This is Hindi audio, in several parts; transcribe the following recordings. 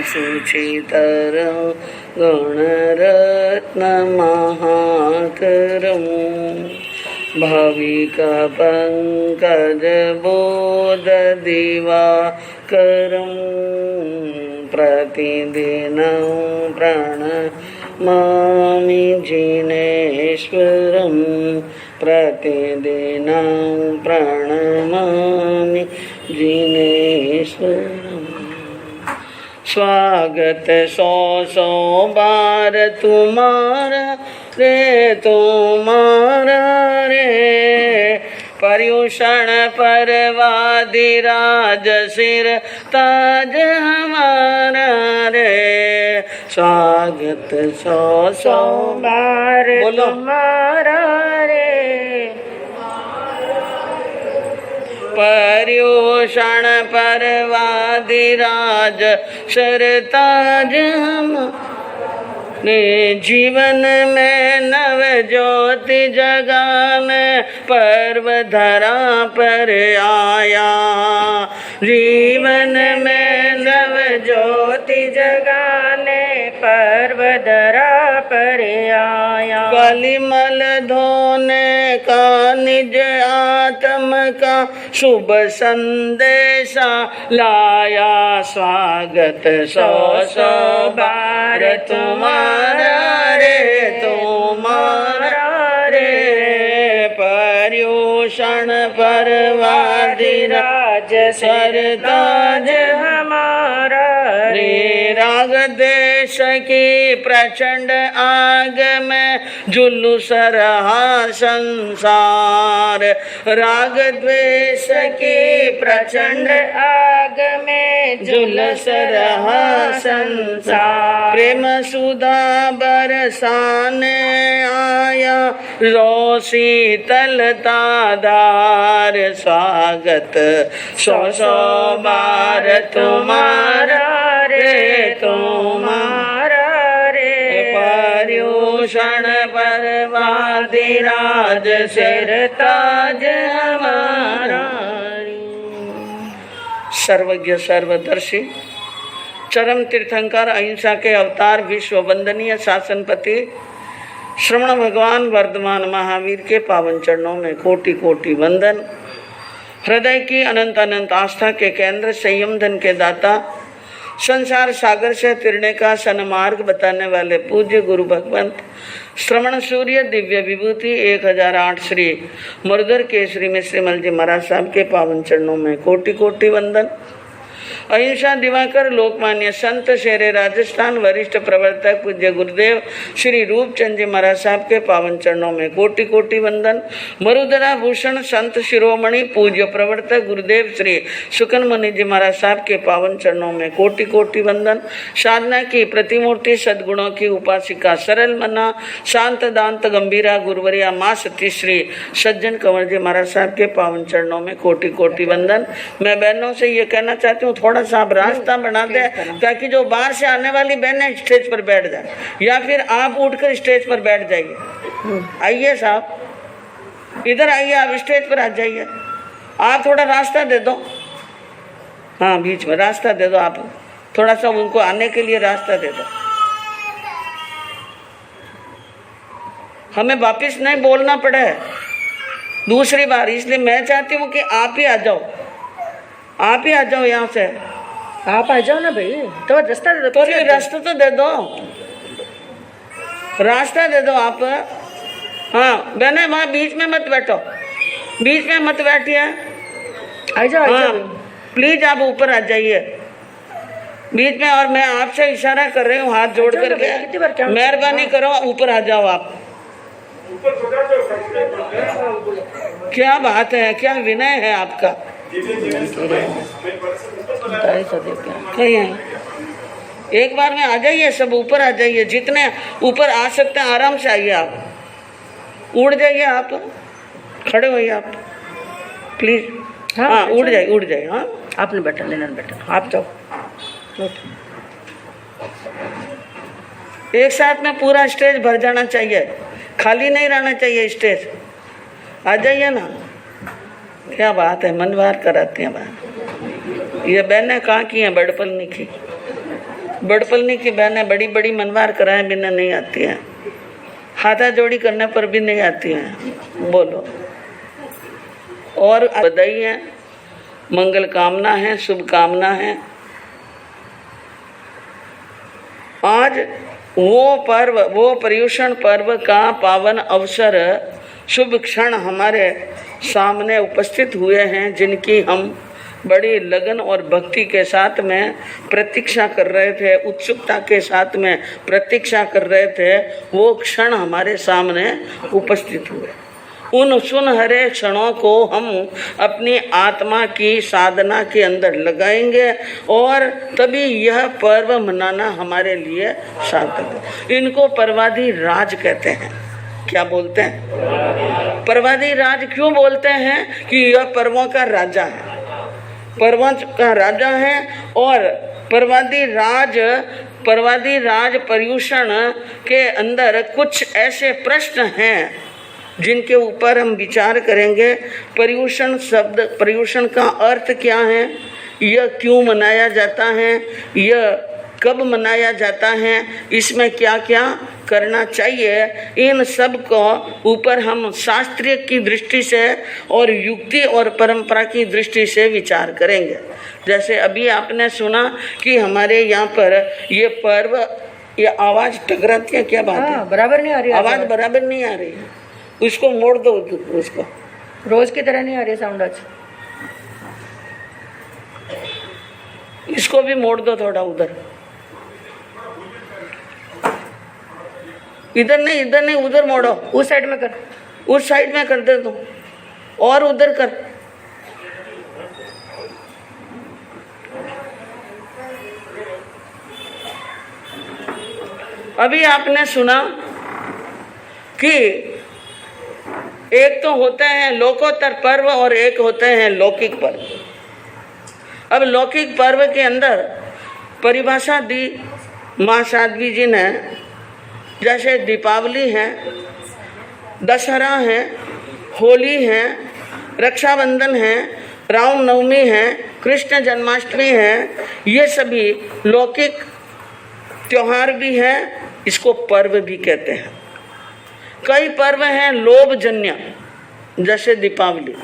शुचितरं गणरत्नमहाकरं भाविकपङ्कजबोधदिवाकरं प्रतिदिनं प्रणमामि जिनेश्वरं प्रतिदिनं प्रणमामि जिनेश्वरम्। स्वागत सौ सौ बार तुम्हारा रे पर्यूषण परवादिराज सिर ताज हमारा रे। स्वागत सौ सौ बार तुम्हारा रे पर्यूषण परवादिराज सरताज हम ने जीवन में नव ज्योति जगाने पर्व धरा पर आया। जीवन में नव ज्योति जगाने पर्व धरा पर आया। कलिमल धोने का निज आत्म का शुभ संदेशा लाया। स्वागत सौ सौ बार तुम्हारा रे पर्यूषण परवादिराज सरताज हमारा रे। राग देश की प्रचंड आग में जुलूस रहा संसार। राग द्वेष की प्रचंड आग में जुलूस रहा संसार। प्रेम सुधा बरसाने आया रो शीतलता धार। स्वागत सौ सौ बार तुम्हारा रे पर्यूषण परवादिराज सिरताज हमारा। सर्वज्ञ सर्वदर्शी चरम तीर्थंकर अहिंसा के अवतार विश्व वंदनीय शासनपति श्रवण भगवान वर्धमान महावीर के पावन चरणों में कोटि कोटि वंदन। हृदय की अनंत अनंत आस्था के केंद्र, संयम धन के दाता, संसार सागर से तिरने का सन्मार्ग बताने वाले पूज्य गुरु भगवंत श्रवण सूर्य दिव्य विभूति 1008 श्री मुरदर केसरी में श्रीमल जी महाराज साहब के पावन चरणों में कोटि कोटि वंदन। अहिंसा दिवाकर लोकमान्य संत शेरे राजस्थान वरिष्ठ प्रवर्तक पूज्य गुरुदेव श्री रूपचंद जी महाराज साहब के पावन चरणों में कोटि कोटि वंदन। मरुदरा भूषण संत शिरोमणि पूज्य प्रवर्तक गुरुदेव श्री सुकन मुनि जी महाराज साहब के पावन चरणों में कोटि कोटि वंदन। साधना की प्रतिमूर्ति सद्गुणों की उपासिका सरल मना शांत दांत गंभीरा गुरुवरिया माँ सती श्री सज्जन कंवर जी महाराज साहब के पावन चरणों में कोटि कोटि वंदन। मैं बहनों से ये कहना चाहती हूँ, थोड़ा सा आप रास्ता बना दे ताकि जो बाहर से आने वाली बहनें स्टेज पर बैठ जाए, या फिर आप उठकर स्टेज पर बैठ जाइए। आइए साहब, इधर आइए, आप स्टेज पर आ जाइए। आप थोड़ा रास्ता दे दो, हाँ बीच में रास्ता दे दो, आप थोड़ा सा उनको आने के लिए रास्ता दे दो। हमें वापिस नहीं बोलना पड़े दूसरी बार, इसलिए मैं चाहती हूँ कि आप ही आ जाओ, आप ही आ जाओ यहाँ से। आप आ जाओ ना भाई, तो रास्ता दे दो। तो रास्ता तो दे दो, रास्ता दे दो आप। हाँ बहने, वहाँ बीच में मत बैठो, बीच में मत बैठिए, आ जाओ। हाँ प्लीज आप ऊपर आ जाइए बीच में। और मैं आपसे इशारा कर रही हूँ हाथ जोड़ करके, मेहरबानी करो ऊपर आ जाओ आप। क्या बात है, क्या विनय है आपका। कहीं एक बार में आ जाइए, सब ऊपर आ जाइए, जितने ऊपर आ सकते हैं आराम से आइए। आप उड़ जाइए, आप खड़े होइए आप प्लीज। हाँ उड़ जाइए। हाँ आपने बैठा, लेना बैठा, आप जाओ। एक साथ में पूरा स्टेज भर जाना चाहिए, खाली नहीं रहना चाहिए स्टेज। आ जाइए ना, क्या बात है, मन बाहर कराते हैं बाहर। ये बहनें कहाँ की हैं? बड़पलनी की। बड़पलनी की बहनें बड़ी बड़ी मनवार कराए बिना नहीं आती हैं, हाथा जोड़ी करने पर भी नहीं आती हैं। बोलो। और बधाई है, मंगल कामना है, शुभ कामना है। आज वो पर्व, वो पर्युषण पर्व का पावन अवसर, शुभ क्षण हमारे सामने उपस्थित हुए हैं, जिनकी हम बड़ी लगन और भक्ति के साथ में प्रतीक्षा कर रहे थे, उत्सुकता के साथ में प्रतीक्षा कर रहे थे। वो क्षण हमारे सामने उपस्थित हुए। उन सुनहरे क्षणों को हम अपनी आत्मा की साधना के अंदर लगाएंगे और तभी यह पर्व मनाना हमारे लिए सार्थक है। इनको पर्वादि राज कहते हैं। क्या बोलते हैं? पर्वादि राज क्यों बोलते हैं? कि यह पर्वों का राजा है, पर्वों का राजा है। और पर्वादि राज पर्युषण के अंदर कुछ ऐसे प्रश्न हैं जिनके ऊपर हम विचार करेंगे। पर्युषण शब्द, पर्युषण का अर्थ क्या है, यह क्यों मनाया जाता है, यह कब मनाया जाता है, इसमें क्या क्या करना चाहिए, इन सब को ऊपर हम शास्त्रीय की दृष्टि से और युक्ति और परंपरा की दृष्टि से विचार करेंगे। जैसे अभी आपने सुना कि हमारे यहाँ पर ये पर्व, ये आवाज़ टकराती है, क्या बात है? बराबर नहीं आ रही आवाज़ बराबर नहीं आ रही है, उसको मोड़ दो। उसको रोज की तरह नहीं आ रही साउंड आज। इसको भी मोड़ दो थोड़ा उधर। इधर नहीं उधर मोड़ो। उस साइड में कर, उस साइड में कर दे दो और उधर कर। अभी आपने सुना कि एक तो होते हैं लोकोत्तर पर्व और एक होते हैं लौकिक पर्व। अब लौकिक पर्व के अंदर परिभाषा दी माँ साध्वी जी ने, जैसे दीपावली है, दशहरा है, होली है, रक्षाबंधन है, रामनवमी है, कृष्ण जन्माष्टमी है, ये सभी लौकिक त्योहार भी हैं, इसको पर्व भी कहते हैं। कई पर्व हैं लोभजन्य, जैसे दीपावली।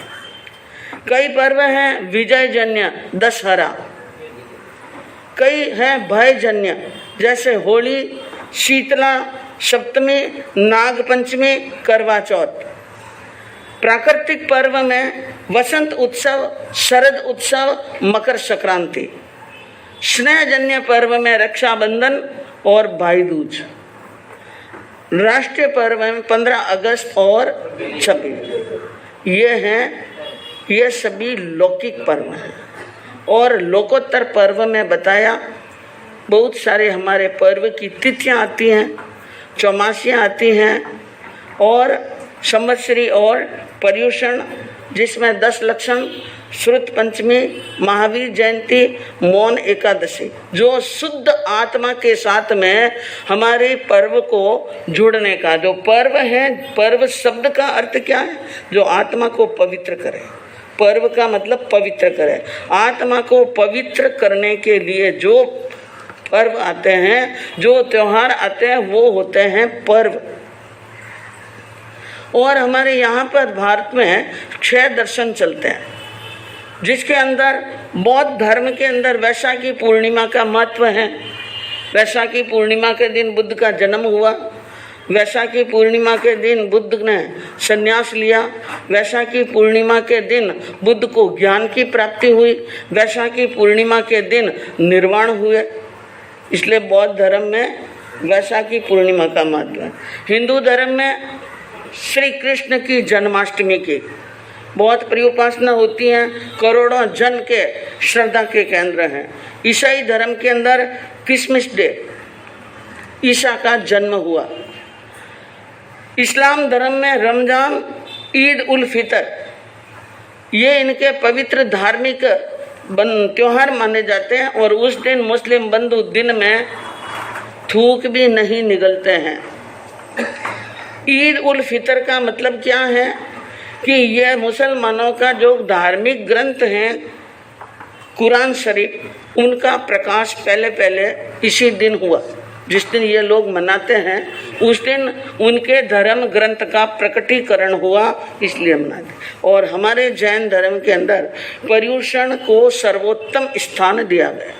कई पर्व हैं विजयजन्य, दशहरा। कई हैं भयजन्य, जैसे होली, शीतला सप्तमी, नागपंचमी, करवा चौथ। प्राकृतिक पर्व में वसंत उत्सव, शरद उत्सव, मकर संक्रांति। स्नेहजन्य पर्व में रक्षाबंधन और भाई दूज। राष्ट्रीय पर्व में 15 अगस्त और 26। ये हैं, ये सभी लौकिक पर्व हैं। और लोकोत्तर पर्व में बताया बहुत सारे हमारे पर्व की तिथियां आती हैं, चौमासियाँ आती हैं और संवत्सरी और पर्युषण, जिसमें 10 लक्षण, श्रुत पंचमी, महावीर जयंती, मौन एकादशी, जो शुद्ध आत्मा के साथ में हमारे पर्व को जुड़ने का जो पर्व है। पर्व शब्द का अर्थ क्या है? जो आत्मा को पवित्र करे। पर्व का मतलब पवित्र करे। आत्मा को पवित्र करने के लिए जो पर्व आते हैं, जो त्योहार आते हैं, वो होते हैं पर्व। और हमारे यहाँ पर भारत में 6 दर्शन चलते हैं, जिसके अंदर बौद्ध धर्म के अंदर वैशाखी पूर्णिमा का महत्व है। वैशाखी पूर्णिमा के दिन बुद्ध का जन्म हुआ। वैशाखी पूर्णिमा के दिन बुद्ध ने संन्यास लिया। वैशाखी पूर्णिमा के दिन बुद्ध को ज्ञान की प्राप्ति हुई। वैशाखी पूर्णिमा के दिन निर्वाण हुए। इसलिए बौद्ध धर्म में वैशाखी पूर्णिमा का महत्व है। हिंदू धर्म में श्री कृष्ण की जन्माष्टमी की बहुत प्रियोपासना होती है, करोड़ों जन के श्रद्धा के केंद्र हैं। ईसाई धर्म के अंदर क्रिसमस डे, ईसा का जन्म हुआ। इस्लाम धर्म में रमजान, ईद उल फितर, ये इनके पवित्र धार्मिक त्योहार माने जाते हैं। और उस दिन मुस्लिम बंधु दिन में थूक भी नहीं निगलते हैं। ईद उल फितर का मतलब क्या है कि यह मुसलमानों का जो धार्मिक ग्रंथ हैं, कुरान शरीफ उनका प्रकाश पहले पहले इसी दिन हुआ, जिस दिन ये लोग मनाते हैं उस दिन उनके धर्म ग्रंथ का प्रकटीकरण हुआ, इसलिए मनाते। और हमारे जैन धर्म के अंदर पर्युषण को सर्वोत्तम स्थान दिया गया।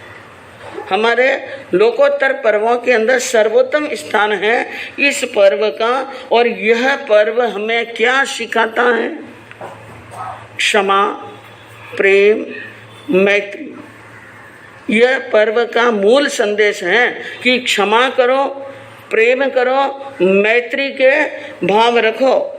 हमारे लोकोत्तर पर्वों के अंदर सर्वोत्तम स्थान है इस पर्व का। और यह पर्व हमें क्या सिखाता है? क्षमा, प्रेम, मैत्री। यह पर्व का मूल संदेश है कि क्षमा करो, प्रेम करो, मैत्री के भाव रखो।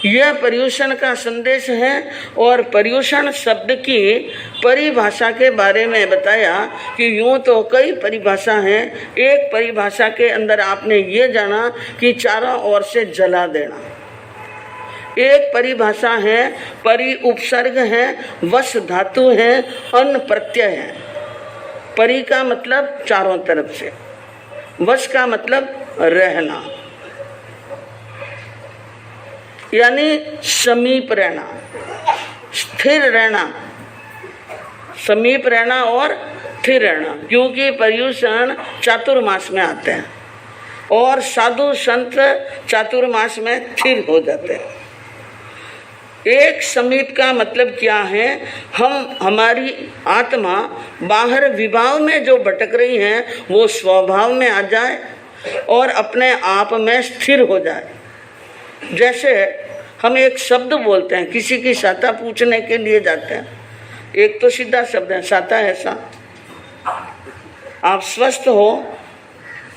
यह पर्युषण का संदेश है। और पर्युषण शब्द की परिभाषा के बारे में बताया कि यूँ तो कई परिभाषा हैं। एक परिभाषा के अंदर आपने ये जाना कि चारों ओर से जला देना। एक परिभाषा है परि उपसर्ग है, वश धातु है, अन्न प्रत्यय है। परि का मतलब चारों तरफ से, वश का मतलब रहना, यानी समीप रहना, स्थिर रहना, समीप रहना और स्थिर रहना। क्योंकि पर्युषण चातुर्मास में आते हैं और साधु संत चातुर्मास में स्थिर हो जाते हैं। एक समीप का मतलब क्या है? हमारी आत्मा बाहर विभाव में जो भटक रही है वो स्वभाव में आ जाए और अपने आप में स्थिर हो जाए। जैसे हम एक शब्द बोलते हैं, किसी की सहायता पूछने के लिए जाते हैं, एक तो सीधा शब्द है सहायता ऐसा। आप स्वस्थ हो,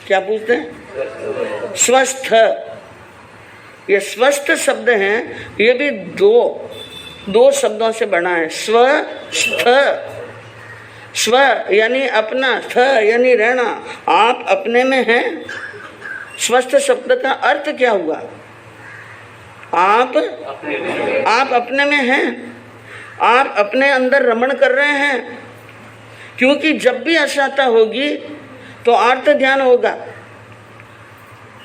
क्या पूछते हैं? स्वस्थ। ये स्वस्थ शब्द हैं, ये भी दो शब्दों से बना है। स्वस्थ, स्व यानी अपना, थ यानी रहना। आप अपने में हैं। स्वस्थ शब्द का अर्थ क्या हुआ? आप अपने में हैं, आप अपने अंदर रमण कर रहे हैं। क्योंकि जब भी अशांता होगी तो आर्त ध्यान होगा।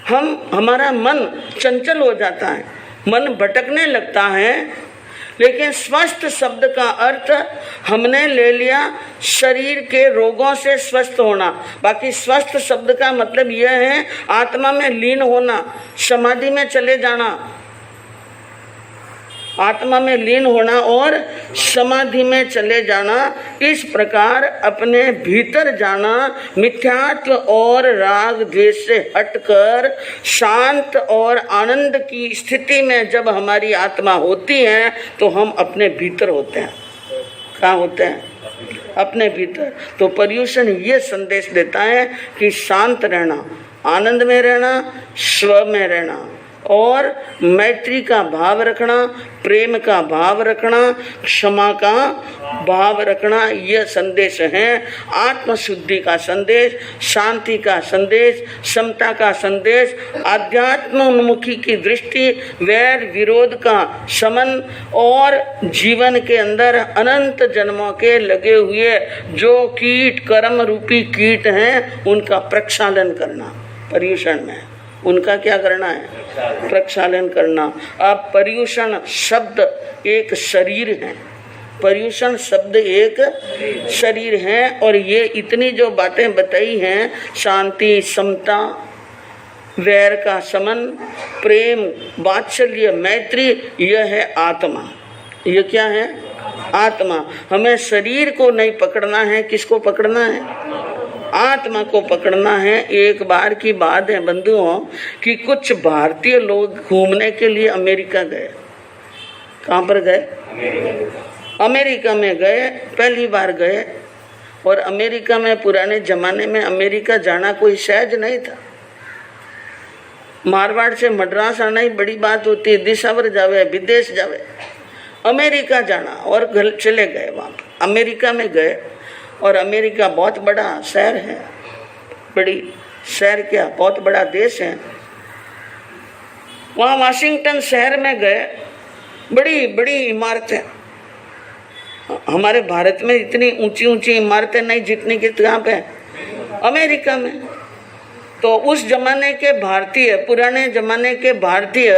हमारा मन चंचल हो जाता है, मन भटकने लगता है। लेकिन स्वस्थ शब्द का अर्थ हमने ले लिया शरीर के रोगों से स्वस्थ होना। बाकी स्वस्थ शब्द का मतलब यह है आत्मा में लीन होना, समाधि में चले जाना, आत्मा में लीन होना और समाधि में चले जाना। इस प्रकार अपने भीतर जाना, मिथ्यात्व और राग द्वेष से हटकर शांत और आनंद की स्थिति में जब हमारी आत्मा होती है तो हम अपने भीतर होते हैं। कहाँ होते हैं? अपने भीतर। तो पर्युषण ये संदेश देता है कि शांत रहना, आनंद में रहना, स्व में रहना और मैत्री का भाव रखना, प्रेम का भाव रखना, क्षमा का भाव रखना। यह संदेश है आत्मशुद्धि का संदेश, शांति का संदेश, समता का संदेश, आध्यात्म उन्मुखी की दृष्टि, वैर विरोध का शमन और जीवन के अंदर अनंत जन्मों के लगे हुए जो कीट, कर्म रूपी कीट हैं उनका प्रक्षालन करना। पर्युषण में उनका क्या करना है? प्रक्षालन करना। अब पर्युषण शब्द एक शरीर है, पर्युषण शब्द एक शरीर है। और ये इतनी जो बातें बताई हैं, शांति, समता, वैर का शमन, प्रेम, वात्सल्य, मैत्री, यह है आत्मा। यह क्या है? आत्मा। हमें शरीर को नहीं पकड़ना है, किसको पकड़ना है? आत्मा को पकड़ना है। एक बार की बात है बंधुओं कि कुछ भारतीय लोग घूमने के लिए अमेरिका गए। कहाँ पर गए? अमेरिका में गए, पहली बार गए। और अमेरिका में पुराने जमाने में अमेरिका जाना कोई सहज नहीं था। मारवाड़ से मद्रास आना ही बड़ी बात होती है, दिशावर जावे, विदेश जावे। अमेरिका जाना और चले गए वहाँ पर। अमेरिका में गए और अमेरिका बहुत बड़ा शहर है, बड़ी शहर क्या, बहुत बड़ा देश है। वहाँ वाशिंगटन शहर में गए, बड़ी बड़ी इमारतें। हमारे भारत में इतनी ऊंची ऊंची इमारतें नहीं जितनी कि कहाँ पे? अमेरिका में। तो उस जमाने के भारतीय, पुराने जमाने के भारतीय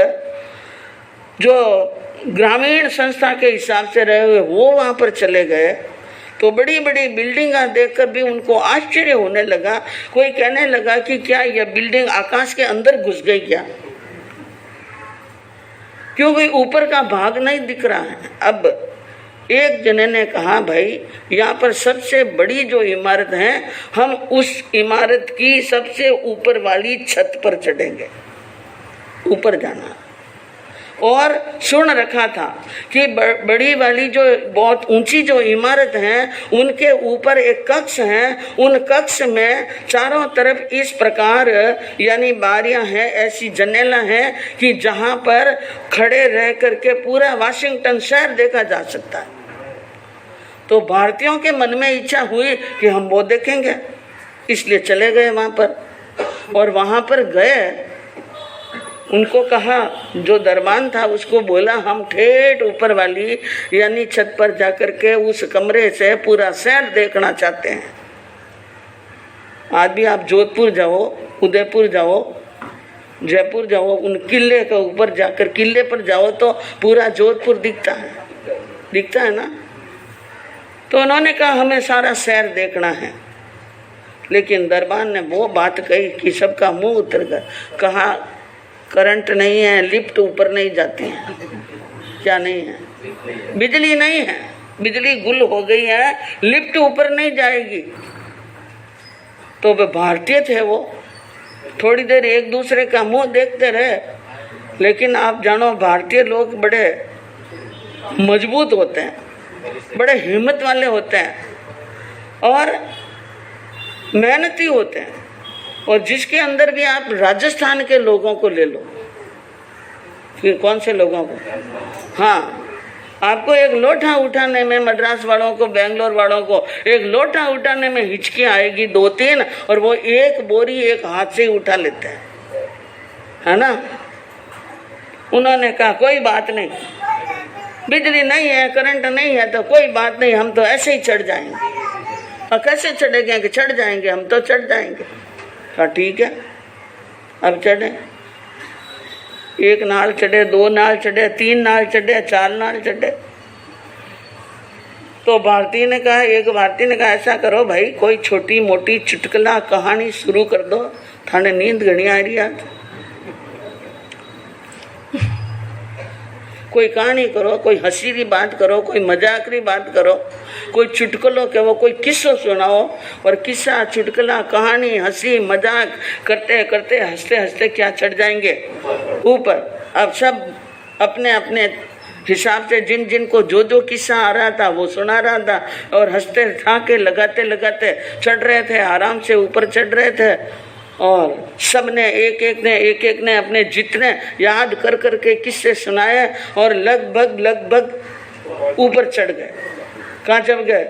जो ग्रामीण संस्था के हिसाब से रहे हुए वो वहाँ पर चले गए। तो बड़ी बड़ी बिल्डिंगा देखकर भी उनको आश्चर्य होने लगा। कोई कहने लगा कि क्या यह बिल्डिंग आकाश के अंदर घुस गई क्या, क्योंकि ऊपर का भाग नहीं दिख रहा है। अब एक जने ने कहा, भाई यहाँ पर सबसे बड़ी जो इमारत है, हम उस इमारत की सबसे ऊपर वाली छत पर चढ़ेंगे, ऊपर जाना। और सुन रखा था कि बड़ी वाली जो बहुत ऊंची जो इमारत है, उनके ऊपर एक कक्ष है। उन कक्ष में चारों तरफ इस प्रकार यानी बारियां हैं, ऐसी जनेला हैं कि जहां पर खड़े रह करके पूरा वाशिंगटन शहर देखा जा सकता है। तो भारतीयों के मन में इच्छा हुई कि हम वो देखेंगे, इसलिए चले गए वहां पर। और वहां पर गए, उनको कहा, जो दरबान था उसको बोला, हम ठेठ ऊपर वाली यानी छत पर जाकर के उस कमरे से पूरा शहर देखना चाहते हैं। आज भी आप जोधपुर जाओ, उदयपुर जाओ, जयपुर जाओ, उन किले के ऊपर जाकर किले पर जाओ तो पूरा जोधपुर दिखता है ना। तो उन्होंने कहा हमें सारा शहर देखना है। लेकिन दरबान ने वो बात कही कि सबका मुंह उतर गया। कहा करंट नहीं है, लिफ्ट ऊपर नहीं जाती है। क्या नहीं है? बिजली नहीं है, बिजली गुल हो गई है, लिफ्ट ऊपर नहीं जाएगी। तो वे भारतीय थे, वो थोड़ी देर एक दूसरे का मुंह देखते रहे। लेकिन आप जानो, भारतीय लोग बड़े मजबूत होते हैं, बड़े हिम्मत वाले होते हैं और मेहनती होते हैं। और जिसके अंदर भी आप राजस्थान के लोगों को ले लो, फिर कौन से लोगों को, हाँ, आपको एक लोटा उठाने में, मद्रास वालों को, बेंगलोर वालों को एक लोटा उठाने में हिचकी आएगी 2-3, और वो एक बोरी एक हाथ से उठा लेते हैं, है ना। उन्होंने कहा कोई बात नहीं, बिजली नहीं है, करंट नहीं है, तो कोई बात नहीं, हम तो ऐसे ही चढ़ जाएंगे। और कैसे चढ़ेंगे? कि चढ़ जाएंगे, हम तो चढ़ जाएंगे। कहा ठीक है, अब चढ़े। एक नाल चढ़े, 2 नाल चढ़े, 3 नाल चढ़े, 4 नाल चढ़े। तो भारती ने कहा, एक भारती ने कहा, ऐसा करो भाई, कोई छोटी मोटी चुटकुला कहानी शुरू कर दो, थाने नींद घनी आ रही है। कोई कहानी करो, कोई हंसी की बात करो, कोई मजाक की बात करो, कोई चुटकुलों के वो कोई किस्सो सुनाओ। और किस्सा, चुटकुला, कहानी, हंसी मजाक करते करते हंसते हंसते क्या चढ़ जाएंगे ऊपर। अब सब अपने अपने हिसाब से जिन जिन को जो जो किस्सा आ रहा था वो सुना रहा था, और हंसते ठाके लगाते लगाते चढ़ रहे थे, आराम से ऊपर चढ़ रहे थे। और सब ने एक एक ने अपने जितने याद कर कर के किस्से सुनाए और लगभग ऊपर चढ़ गए। कहाँ चढ़ गए?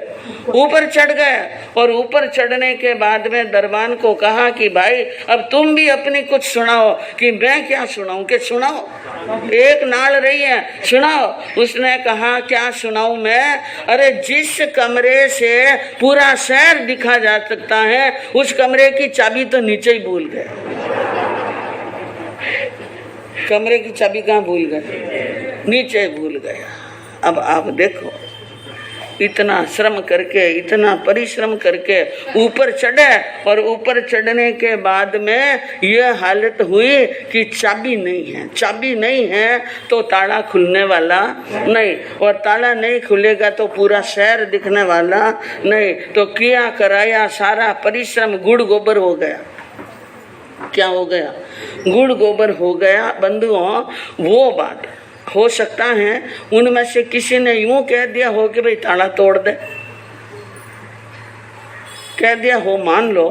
ऊपर चढ़ गए। और ऊपर चढ़ने के बाद में दरबान को कहा कि भाई अब तुम भी अपनी कुछ सुनाओ। कि मैं क्या सुनाऊं? कि सुनाओ, एक नाल रही है, सुनाओ। उसने कहा क्या सुनाऊं मैं? अरे जिस कमरे से पूरा शहर दिखा जा सकता है, उस कमरे की चाबी तो नीचे ही भूल गए। कमरे की चाबी कहाँ भूल गए? नीचे भूल गया। अब आप देखो, इतना श्रम करके, इतना परिश्रम करके ऊपर चढ़े, और ऊपर चढ़ने के बाद में यह हालत हुई कि चाबी नहीं है। चाबी नहीं है तो ताला खुलने वाला नहीं, और ताला नहीं खुलेगा तो पूरा शहर दिखने वाला नहीं। तो किया कराया सारा परिश्रम गुड़ गोबर हो गया। क्या हो गया? गुड़ गोबर हो गया। बंधुओं, वो बात हो सकता है उनमें से किसी ने यूं कह दिया हो कि भाई ताला तोड़ दे, कह दिया हो, मान लो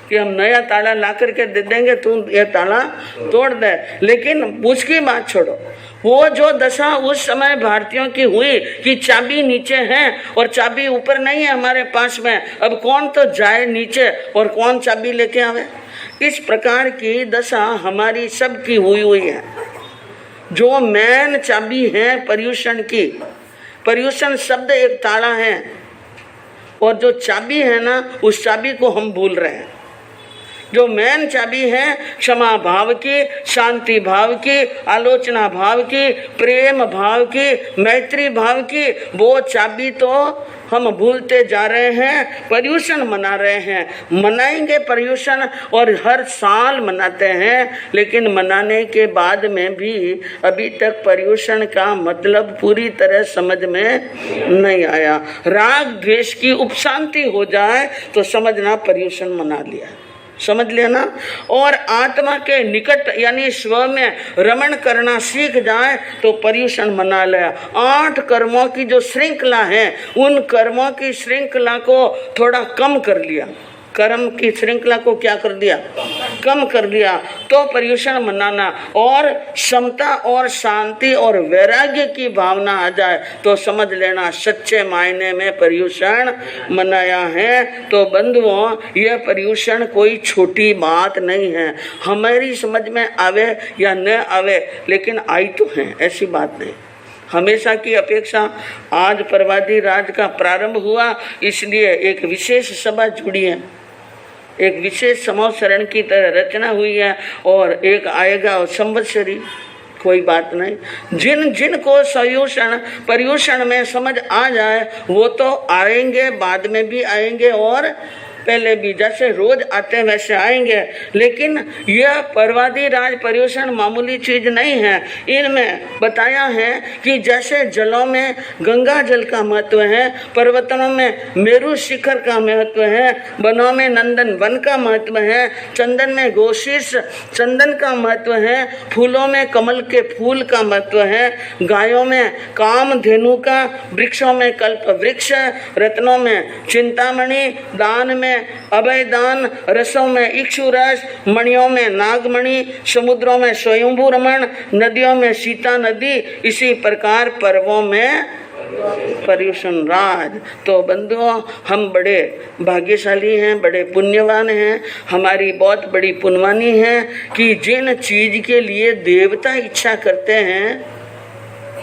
कि हम नया ताला ला करके दे देंगे, तू ये ताला तोड़ दे। लेकिन उसकी बात छोड़ो, वो जो दशा उस समय भारतीयों की हुई कि चाबी नीचे है और चाबी ऊपर नहीं है हमारे पास में, अब कौन तो जाए नीचे और कौन चाबी लेके आवे। इस प्रकार की दशा हमारी सबकी हुई है। जो मेन चाबी है पर्यूषण की, पर्यूषण शब्द एक ताला है, और जो चाबी है ना, उस चाबी को हम भूल रहे हैं। जो मेन चाबी है क्षमा भाव की, शांति भाव की, आलोचना भाव की, प्रेम भाव की, मैत्री भाव की, वो चाबी तो हम भूलते जा रहे हैं। पर्यूषण मना रहे हैं, मनाएंगे पर्यूषण और हर साल मनाते हैं, लेकिन मनाने के बाद में भी अभी तक पर्यूषण का मतलब पूरी तरह समझ में नहीं आया। राग द्वेष की उपशांति हो जाए तो समझना पर्यूषण मना लिया, समझ लेना। और आत्मा के निकट यानी स्व में रमण करना सीख जाए तो पर्यूषण मना लिया। 8 कर्मों की जो श्रृंखला है, उन कर्मों की श्रृंखला को थोड़ा कम कर लिया, कर्म की श्रृंखला को क्या कर दिया, कम कर दिया, तो पर्यूषण मनाना। और समता और शांति और वैराग्य की भावना आ जाए तो समझ लेना सच्चे मायने में पर्यूषण मनाया है। तो बंधुओं, यह पर्यूषण कोई छोटी बात नहीं है। हमारी समझ में आवे या न आवे, लेकिन आई तो है, ऐसी बात नहीं। हमेशा की अपेक्षा आज प्रवादी राज का प्रारंभ हुआ, इसलिए एक विशेष सभा जुड़ी है, एक विशेष समोसरण की तरह रचना हुई है, और एक आएगा संवत्सरी, कोई बात नहीं। जिन जिन को सयूषण पर्यूषण में समझ आ जाए वो तो आएंगे, बाद में भी आएंगे और पहले भी जैसे रोज आते हैं वैसे आएंगे। लेकिन यह पर्वादी राज पर्यूषण मामूली चीज नहीं है। इनमें बताया है कि जैसे जलों में गंगा जल का महत्व है, पर्वतों में मेरु शिखर का महत्व है, वनों में नंदन वन का महत्व है, चंदन में गोशीश चंदन का महत्व है, फूलों में कमल के फूल का महत्व है, गायों में कामधेनु का, वृक्षों में कल्प वृक्ष, रत्नों में चिंतामणि, दान में अभय दान, रसों में इक्षु रस, मणियों में नागमणि, समुद्रों में स्वयंभू रमण, नदियों में सीता नदी, इसी प्रकार पर्वों में पर्यूषण राज। तो बंधुओं, हम बड़े भाग्यशाली हैं, बड़े पुण्यवान हैं, हमारी बहुत बड़ी पुण्यवानी है कि जिन चीज के लिए देवता इच्छा करते हैं,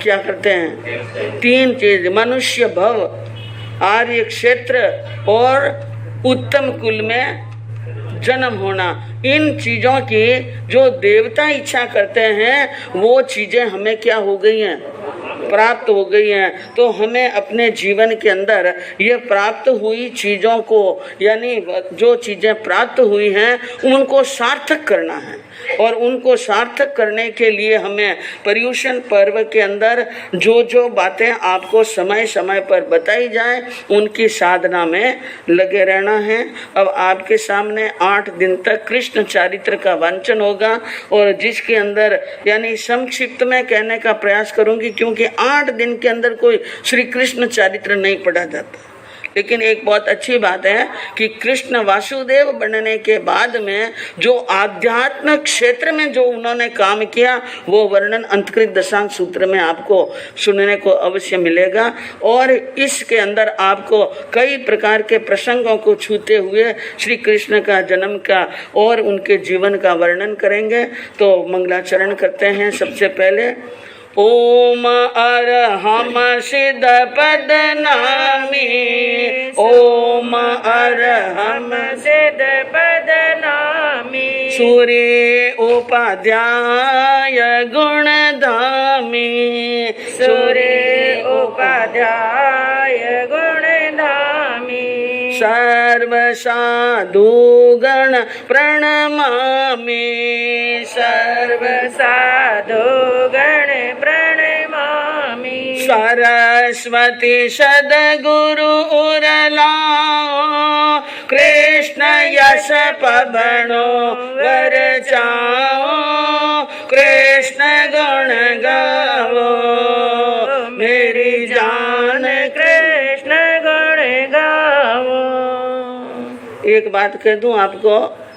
क्या करते हैं, 3 चीज, मनुष्य भव, आर्य क्षेत्र और उत्तम कुल में जन्म होना। इन चीजों की जो देवता इच्छा करते हैं वो चीजें हमें क्या हो गई हैं, प्राप्त हो गई हैं। तो हमें अपने जीवन के अंदर ये प्राप्त हुई चीजों को, यानी जो चीजें प्राप्त हुई हैं उनको सार्थक करना है, और उनको सार्थक करने के लिए हमें पर्यूषण पर्व के अंदर जो जो बातें आपको समय समय पर बताई जाए उनकी साधना में लगे रहना है। अब आपके सामने 8 दिन तक कृष्ण चरित्र का वांचन होगा, और जिसके अंदर यानी संक्षिप्त में कहने का प्रयास करूंगी, क्योंकि 8 दिन के अंदर कोई श्री कृष्ण चरित्र नहीं पढ़ा जाता। लेकिन एक बहुत अच्छी बात है कि कृष्ण वासुदेव बनने के बाद में जो आध्यात्म क्षेत्र में जो उन्होंने काम किया वो वर्णन अंतकृत दशांग सूत्र में आपको सुनने को अवश्य मिलेगा। और इसके अंदर आपको कई प्रकार के प्रसंगों को छूते हुए श्री कृष्ण का जन्म का और उनके जीवन का वर्णन करेंगे। तो मंगलाचरण करते हैं। सबसे पहले ओम अरहम सिद्ध पद नामी, ओम अरहम सिद्ध पद नामी, सूर्य उपाध्याय गुणधामी, सूर्य उपाध्याय गुणधामी, सर्व साधु गण प्रणमामि, सर्व साधु गण प्रणमामि, सरस्वती सद्गुरु उरलाओ, कृष्ण यश पवनो वर चाओ, कृष्ण गुण गाओ मेरी जान, कृष्ण गुण गाओ। एक बात कह दूं आपको,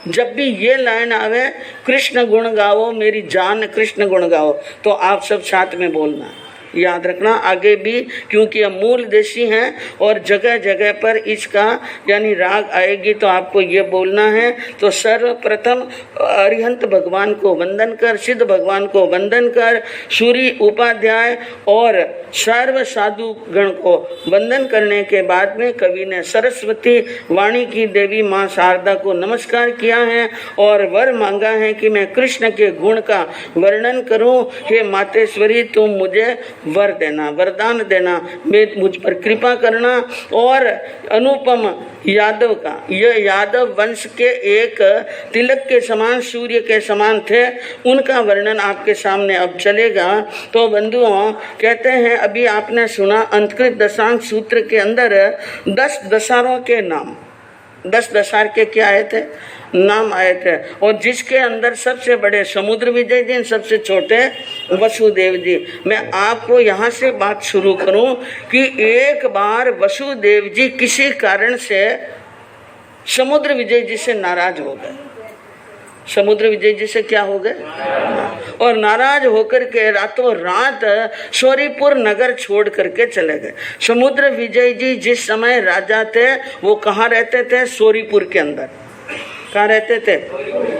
जब भी ये लाइन आवे कृष्ण गुण गाओ मेरी जान कृष्ण गुण गाओ, तो आप सब साथ में बोलना। याद रखना आगे भी, क्योंकि हम मूल देशी हैं और जगह जगह पर इसका यानी राग आएगी तो आपको ये बोलना है। तो सर्वप्रथम अरिहंत भगवान को वंदन कर, सिद्ध भगवान को वंदन कर, सूर्य उपाध्याय और सर्व साधु गण को वंदन करने के बाद में कवि ने सरस्वती वाणी की देवी माँ शारदा को नमस्कार किया है और वर मांगा है कि मैं कृष्ण के गुण का वर्णन करूं। हे मातेश्वरी, तुम मुझे वर देना, वरदान देना, मुझ पर कृपा करना। और अनुपम यादव का, यह यादव वंश के एक तिलक के समान, सूर्य के समान थे, उनका वर्णन आपके सामने अब चलेगा। तो बंधुओं, कहते हैं अभी आपने सुना अंतकृत दशांश सूत्र के अंदर 10 दशारों के नाम, 10 दशार के क्या आए थे? नाम आए थे। और जिसके अंदर सबसे बड़े समुद्र विजय जी, सबसे छोटे वसुदेव जी। मैं आपको यहाँ से बात शुरू करूं कि एक बार वसुदेव जी किसी कारण से समुद्र विजय जी से नाराज हो गए। समुद्र विजय जी से क्या हो गए? और नाराज होकर के रातों रात शौरीपुर नगर छोड़ करके चले गए। समुद्र विजय जी जिस समय राजा थे वो कहाँ रहते थे? शौरीपुर के अंदर। कहाँ रहते थे?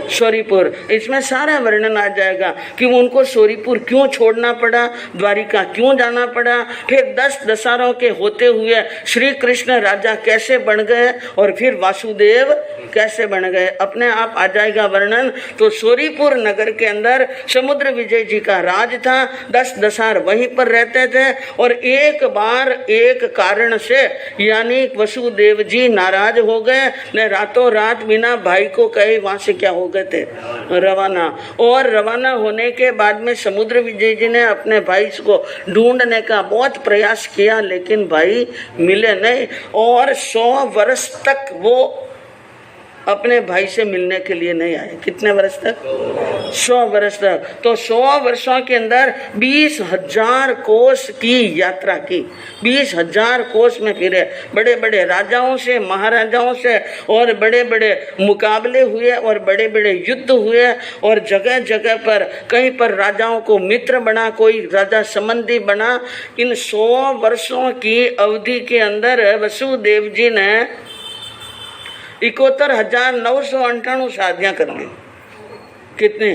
शौरीपुर। इसमें सारा वर्णन आ जाएगा कि उनको शौरीपुर क्यों छोड़ना पड़ा, द्वारिका क्यों जाना पड़ा, फिर 10 दशारों के होते हुए श्री कृष्ण राजा कैसे बन गए और फिर वासुदेव कैसे बन गए, अपने आप आ जाएगा वर्णन। तो शौरीपुर नगर के अंदर समुद्र विजय जी का राज था, 10 दशार वहीं पर रहते थे। और एक बार एक कारण से यानी वसुदेव जी नाराज हो गए, ने रातों रात बिना भाई को कहे वहां से क्या हो गए थे? रवाना। और रवाना होने के बाद में समुद्र विजय जी ने अपने भाई को ढूंढने का बहुत प्रयास किया, लेकिन भाई मिले नहीं। और 100 वर्ष तक वो अपने भाई से मिलने के लिए नहीं आए। कितने वर्ष तक? 100 वर्ष तक। तो 100 वर्षों के अंदर 20,000 कोस की यात्रा की, 20,000 कोस में फिरे, बड़े बड़े राजाओं से, महाराजाओं से, और बड़े बड़े मुकाबले हुए और बड़े बड़े युद्ध हुए। और जगह जगह पर कहीं पर राजाओं को मित्र बना, कोई राजा संबंधी बना। इन 100 वर्षों की अवधि के अंदर वसुदेव जी ने 71,998 शादियां कर ली। कितनी?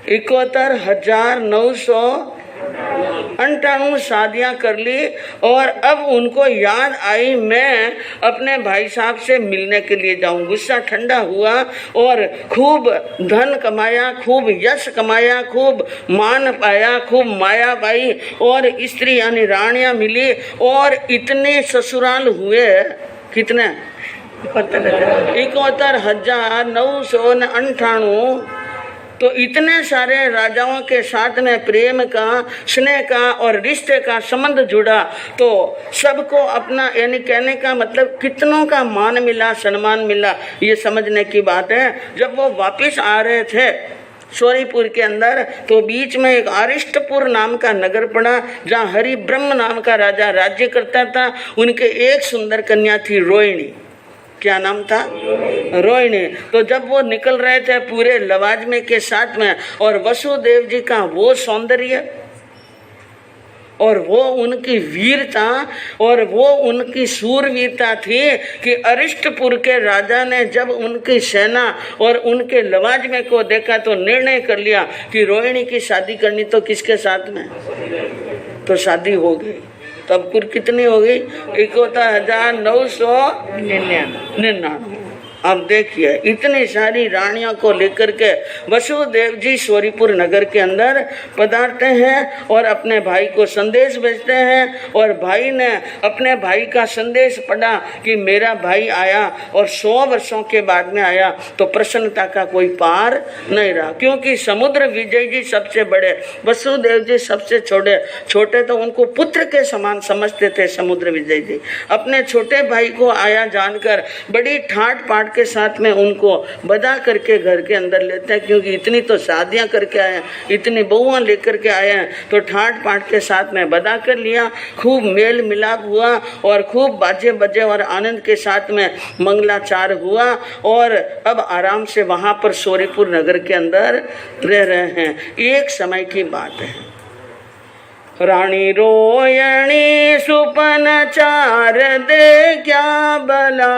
71,998 शादियां कर ली। और अब उनको याद आई मैं अपने भाई साहब से मिलने के लिए जाऊं। गुस्सा ठंडा हुआ और खूब धन कमाया, खूब यश कमाया, खूब मान पाया, खूब माया पाई और स्त्री यानी रानियां मिली। और इतने ससुराल हुए। कितने? 71,998। तो इतने सारे राजाओं के साथ में प्रेम का, स्नेह का और रिश्ते का संबंध जुड़ा। तो सबको अपना, यानी कहने का मतलब कितनों का मान मिला, सम्मान मिला, ये समझने की बात है। जब वो वापस आ रहे थे शौरीपुर के अंदर, तो बीच में एक अरिष्टपुर नाम का नगर पड़ा, जहाँ हरि ब्रह्म नाम का राजा राज्य करता था। उनके एक सुंदर कन्या थी रोहिणी। क्या नाम था? रोहिणी। तो जब वो निकल रहे थे पूरे लवाजमे के साथ में, और वसुदेव जी का वो सौंदर्य और वो उनकी वीरता और वो उनकी सूरवीरता थी कि अरिष्टपुर के राजा ने जब उनकी सेना और उनके लवाजमे को देखा तो निर्णय कर लिया कि रोहिणी की शादी करनी। तो किसके साथ में? तो शादी हो गई। तब कुल कितनी हो गई? 71,999। अब देखिए इतनी सारी रानियों को लेकर के वसुदेव जी शौरीपुर नगर के अंदर पधारते हैं और अपने भाई को संदेश भेजते हैं। और भाई ने अपने भाई का संदेश पढ़ा कि मेरा भाई आया और 100 वर्षों के बाद में आया। तो प्रसन्नता का कोई पार नहीं रहा, क्योंकि समुद्र विजय जी सबसे बड़े, वसुदेव जी सबसे छोटे तो उनको पुत्र के समान समझते थे। समुद्र विजय जी अपने छोटे भाई को आया जानकर बड़ी ठाट पाट के साथ में उनको बधा करके घर के अंदर लेते हैं, क्योंकि इतनी तो शादियां करके आए हैं, इतनी बहुआं लेकर के आए हैं। तो ठाट पाट के साथ में बधा कर लिया, खूब मेल मिलाप हुआ और खूब बाजे बजे और आनंद के साथ में मंगलाचार हुआ। और अब आराम से वहां पर शौरीपुर नगर के अंदर रह रहे हैं। एक समय की बात है, रानी रोयणी सुपन चार दे क्या बला,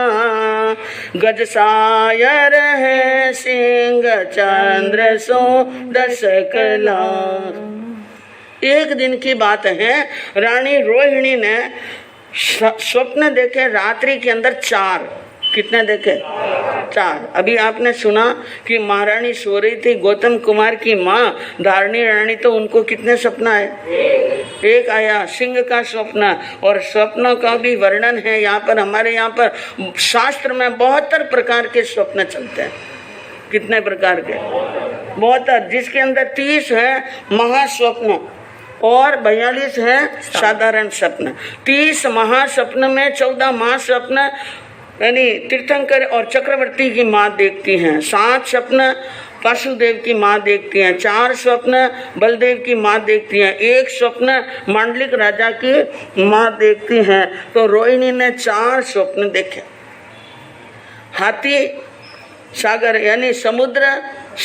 गज सायर है सिंह चंद्र सो दस कला। एक दिन की बात है, रानी रोहिणी ने स्वप्न देखे रात्रि के अंदर 4। कितने देखे? 4। अभी आपने सुना कि महारानी सो रही थी, गौतम कुमार की माँ धारणी रानी, तो उनको कितने सपना है? एक आया सिंह का स्वप्न। और स्वप्नों का भी वर्णन है यहाँ पर, हमारे यहाँ पर शास्त्र में 72 प्रकार के स्वप्न चलते हैं। कितने प्रकार के? 72, जिसके अंदर 30 है महास्वप्न और 42 है साधारण स्वप्न। 30 महास्वप्न में 14 महास्वप्न यानी तीर्थंकर और चक्रवर्ती की माँ देखती हैं, 7 स्वप्न वासुदेव की माँ देखती हैं, 4 स्वप्न बलदेव की माँ देखती हैं, 1 स्वप्न मांडलिक राजा की माँ देखती हैं। तो रोहिणी ने 4 स्वप्न देखे। हाथी, सागर यानी समुद्र,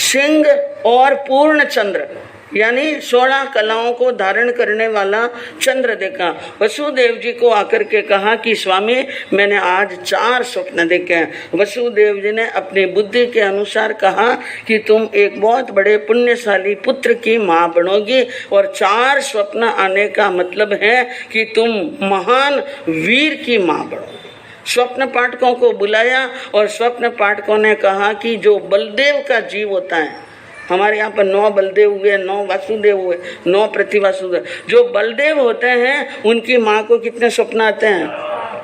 सिंह और पूर्ण चंद्र यानी 16 कलाओं को धारण करने वाला चंद्र देखा। वसुदेव जी को आकर के कहा कि स्वामी मैंने आज 4 स्वप्न देखे हैं। वसुदेव जी ने अपनी बुद्धि के अनुसार कहा कि तुम एक बहुत बड़े पुण्यशाली पुत्र की माँ बनोगी, और 4 स्वप्न आने का मतलब है कि तुम महान वीर की माँ बनोगी। स्वप्न पाठकों को बुलाया और स्वप्न पाठकों ने कहा कि जो बलदेव का जीव होता है, हमारे यहाँ पर 9 बलदेव हुए, 9 वासुदेव हुए, 9 प्रतिवासुदेव। जो बलदेव होते हैं उनकी माँ को कितने स्वप्न आते हैं?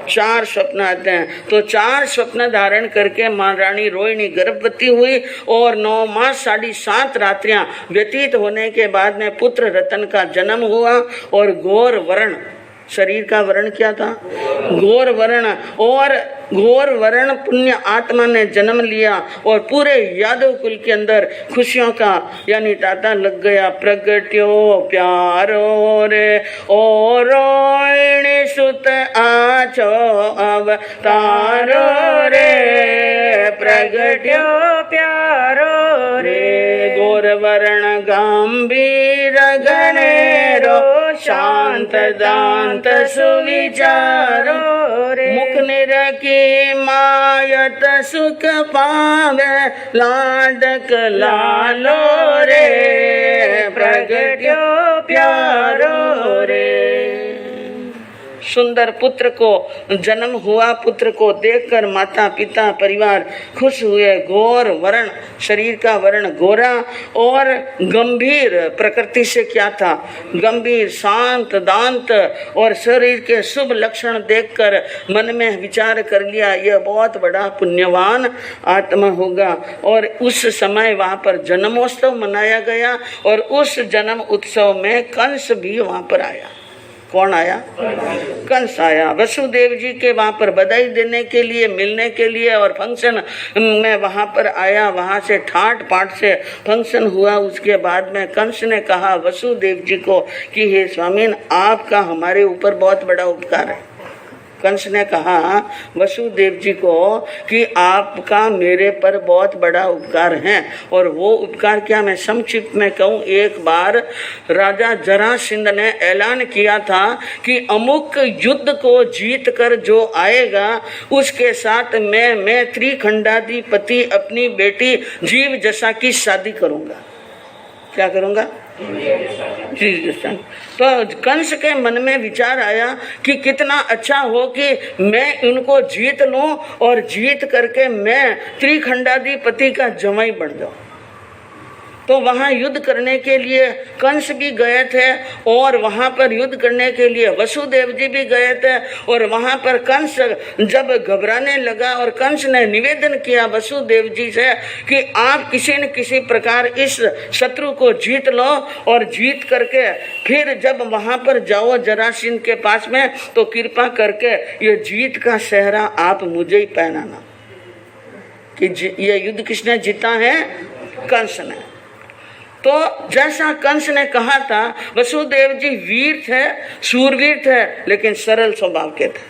4 स्वप्न आते हैं। तो 4 स्वप्न धारण करके माँ रानी रोहिणी गर्भवती हुई और 9 मास 7.5 रात्रियां व्यतीत होने के बाद में पुत्र रतन का जन्म हुआ। और घोर वर्ण, शरीर का वर्ण क्या था? घोर वर्ण। और घोर वर्ण पुण्य आत्मा ने जन्म लिया और पूरे यादव कुल के अंदर खुशियों का यानी तांता लग गया। प्रगट्यो प्यारो रे ओ रोहिणी सुत आछो अवतारो रे, प्रगट्यो प्यारो रे। घोर वर्ण गंभीर गणेरो, शांत दांत सुविचारो रे। मुख निरखी मायत सुख पावे, लाडक लालो रे, प्रगट्यो प्यारो रे। सुंदर पुत्र को जन्म हुआ, पुत्र को देखकर माता पिता परिवार खुश हुए। घोर वर्ण, शरीर का वर्ण गोरा और गंभीर, प्रकृति से क्या था? गंभीर, शांत दांत और शरीर के शुभ लक्षण देखकर मन में विचार कर लिया यह बहुत बड़ा पुण्यवान आत्मा होगा। और उस समय वहाँ पर जन्मोत्सव मनाया गया और उस जन्म उत्सव में कंस भी वहाँ पर आया। कौन आया? कंस आया। वसुदेव जी के वहाँ पर बधाई देने के लिए, मिलने के लिए और फंक्शन में वहाँ पर आया। वहाँ से ठाट पाट से फंक्शन हुआ। उसके बाद में कंस ने कहा वसुदेव जी को कि हे स्वामी, आपका हमारे ऊपर बहुत बड़ा उपकार है। कंस ने कहा वसुदेव जी को कि आपका मेरे पर बहुत बड़ा उपकार है। और वो उपकार क्या, मैं संक्षिप्त में कहूँ। एक बार राजा जरासंध ने ऐलान किया था कि अमुक युद्ध को जीत कर जो आएगा उसके साथ मैं त्रिखंडाधिपति अपनी बेटी जीव जसा की शादी करूँगा। क्या करूँगा? तो कंस के मन में विचार आया कि कितना अच्छा हो कि मैं इनको जीत लूं और जीत करके मैं त्रिखंडाधिपति का जमाई बन जाऊं। तो वहाँ युद्ध करने के लिए कंस भी गए थे और वहाँ पर युद्ध करने के लिए वसुदेव जी भी गए थे। और वहाँ पर कंस जब घबराने लगा और कंस ने निवेदन किया वसुदेव जी से कि आप किसी न किसी प्रकार इस शत्रु को जीत लो और जीत करके फिर जब वहाँ पर जाओ जरासंध के पास में तो कृपा करके ये जीत का सेहरा आप मुझे ही पहनाना। कि ये युद्ध किसने जीता है? कंस ने। तो जैसा कंस ने कहा था, वसुदेव जी वीर थे, शूरवीर थे, लेकिन सरल स्वभाव के थे।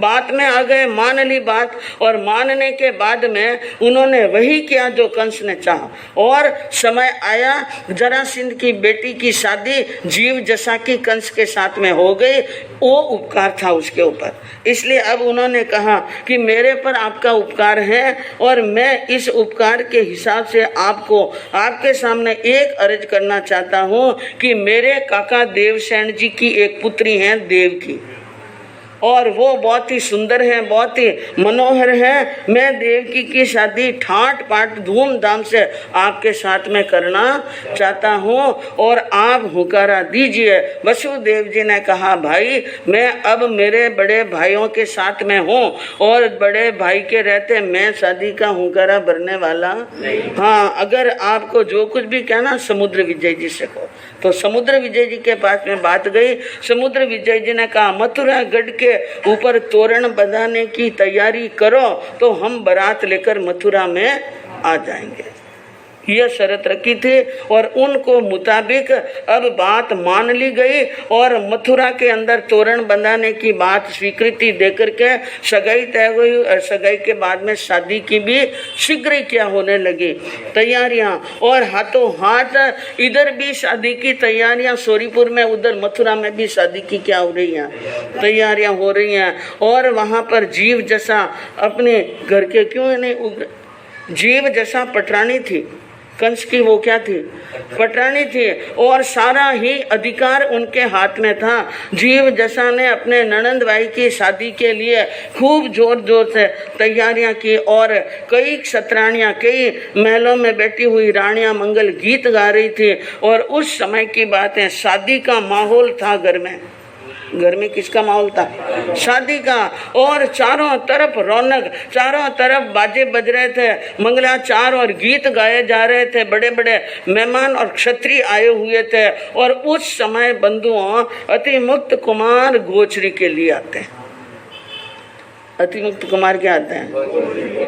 बात में आ गए, मान ली बात, और मानने के बाद में उन्होंने वही किया जो कंस ने चाहा। और समय आया, जरासंध की बेटी की शादी जीव जसा की कंस के साथ में हो गई। वो उपकार था उसके ऊपर, इसलिए अब उन्होंने कहा कि मेरे पर आपका उपकार है और मैं इस उपकार के हिसाब से आपको आपके सामने एक अर्ज करना चाहता हूँ कि मेरे काका देवसेन जी की एक पुत्री है देवकी, और वो बहुत ही सुंदर है, बहुत ही मनोहर है। मैं देवकी की शादी ठाट पाट धूमधाम से आपके साथ में करना चाहता हूँ और आप हुकारा दीजिए। वसुदेव जी ने कहा, भाई मैं अब मेरे बड़े भाइयों के साथ में हूँ और बड़े भाई के रहते मैं शादी का हुकारा भरने वाला नहीं। हाँ, अगर आपको जो कुछ भी कहना समुद्र विजय जी से कहो। तो समुद्र विजय जी के पास में बात गई। समुद्र विजय जी ने कहा, मथुरा गढ़ के ऊपर तोरण बंधाने की तैयारी करो तो हम बारात लेकर मथुरा में आ जाएंगे। यह शर्त रखी थी और उनको मुताबिक अब बात मान ली गई और मथुरा के अंदर तोरण बंधाने की बात स्वीकृति देकर के सगाई तय हुई और सगाई के बाद में शादी की भी शीघ्र ही क्या होने लगी तैयारियां। और हाथों हाथ इधर भी शादी की तैयारियां सोरीपुर में, उधर मथुरा में भी शादी की क्या हो रही हैं, तैयारियां हो रही हैं। और वहाँ पर जीव जैसा अपने घर के क्यों नहीं उग्र, जीव जैसा पटरानी थी कंस की, वो क्या थी, पटरानी थी, और सारा ही अधिकार उनके हाथ में था। जीव जैसा ने अपने ननंद भाई की शादी के लिए खूब जोर जोर से तैयारियां की और कई क्षत्राणियां, कई महलों में बैठी हुई रानियां मंगल गीत गा रही थी। और उस समय की बात है, शादी का माहौल था घर में। घर में किसका माहौल था, शादी का, और चारों तरफ रौनक, चारों तरफ बाजे बज रहे थे, मंगलाचार और गीत गाए जा रहे थे, बड़े बड़े मेहमान और क्षत्रिय आए हुए थे। और उस समय बंधुओं अतिमुक्त कुमार गोचरी के लिए आते हैं। अतिमुक्त कुमार क्या आते हैं,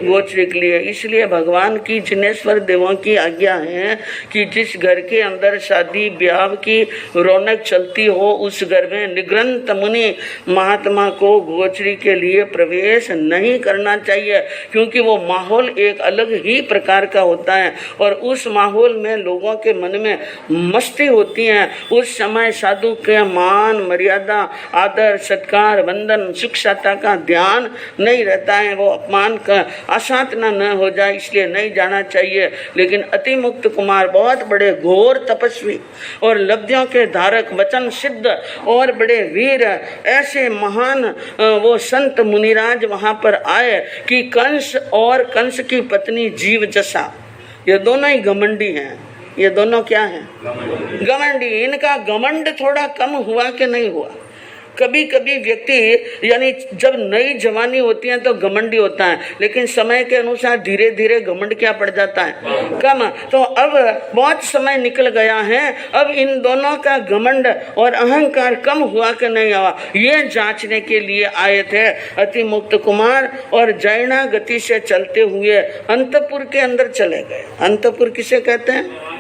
गोचरी के लिए। इसलिए भगवान की जिनेश्वर देवों की आज्ञा है कि जिस घर के अंदर शादी ब्याह की रौनक चलती हो उस घर में निग्रंथ मुनि महात्मा को गोचरी के लिए प्रवेश नहीं करना चाहिए, क्योंकि वो माहौल एक अलग ही प्रकार का होता है और उस माहौल में लोगों के मन में मस्ती होती है। उस समय साधु के मान मर्यादा आदर सत्कार वंदन शिक्षाता का ध्यान नहीं रहता है, वो अपमान का असाधना न हो जाए इसलिए नहीं जाना चाहिए। लेकिन अतिमुक्त कुमार बहुत बड़े घोर तपस्वी और लब्धियों के धारक वचन सिद्ध और बड़े वीर ऐसे महान वो संत मुनिराज वहां पर आए कि कंस और कंस की पत्नी जीव जसा, ये दोनों ही घमंडी हैं। ये दोनों क्या हैं, घमंडी। इनका घमंड थोड़ा कम हुआ कि नहीं हुआ। कभी कभी व्यक्ति यानी जब नई जवानी होती है तो घमंडी होता है, लेकिन समय के अनुसार धीरे धीरे घमंड क्या पड़ जाता है, कम। तो अब बहुत समय निकल गया है, अब इन दोनों का घमंड और अहंकार कम हुआ कि नहीं हुआ, ये जांचने के लिए आए थे अतिमुक्त कुमार। और जैना गति से चलते हुए अंतपुर के अंदर चले गए। अंतपुर किसे कहते हैं,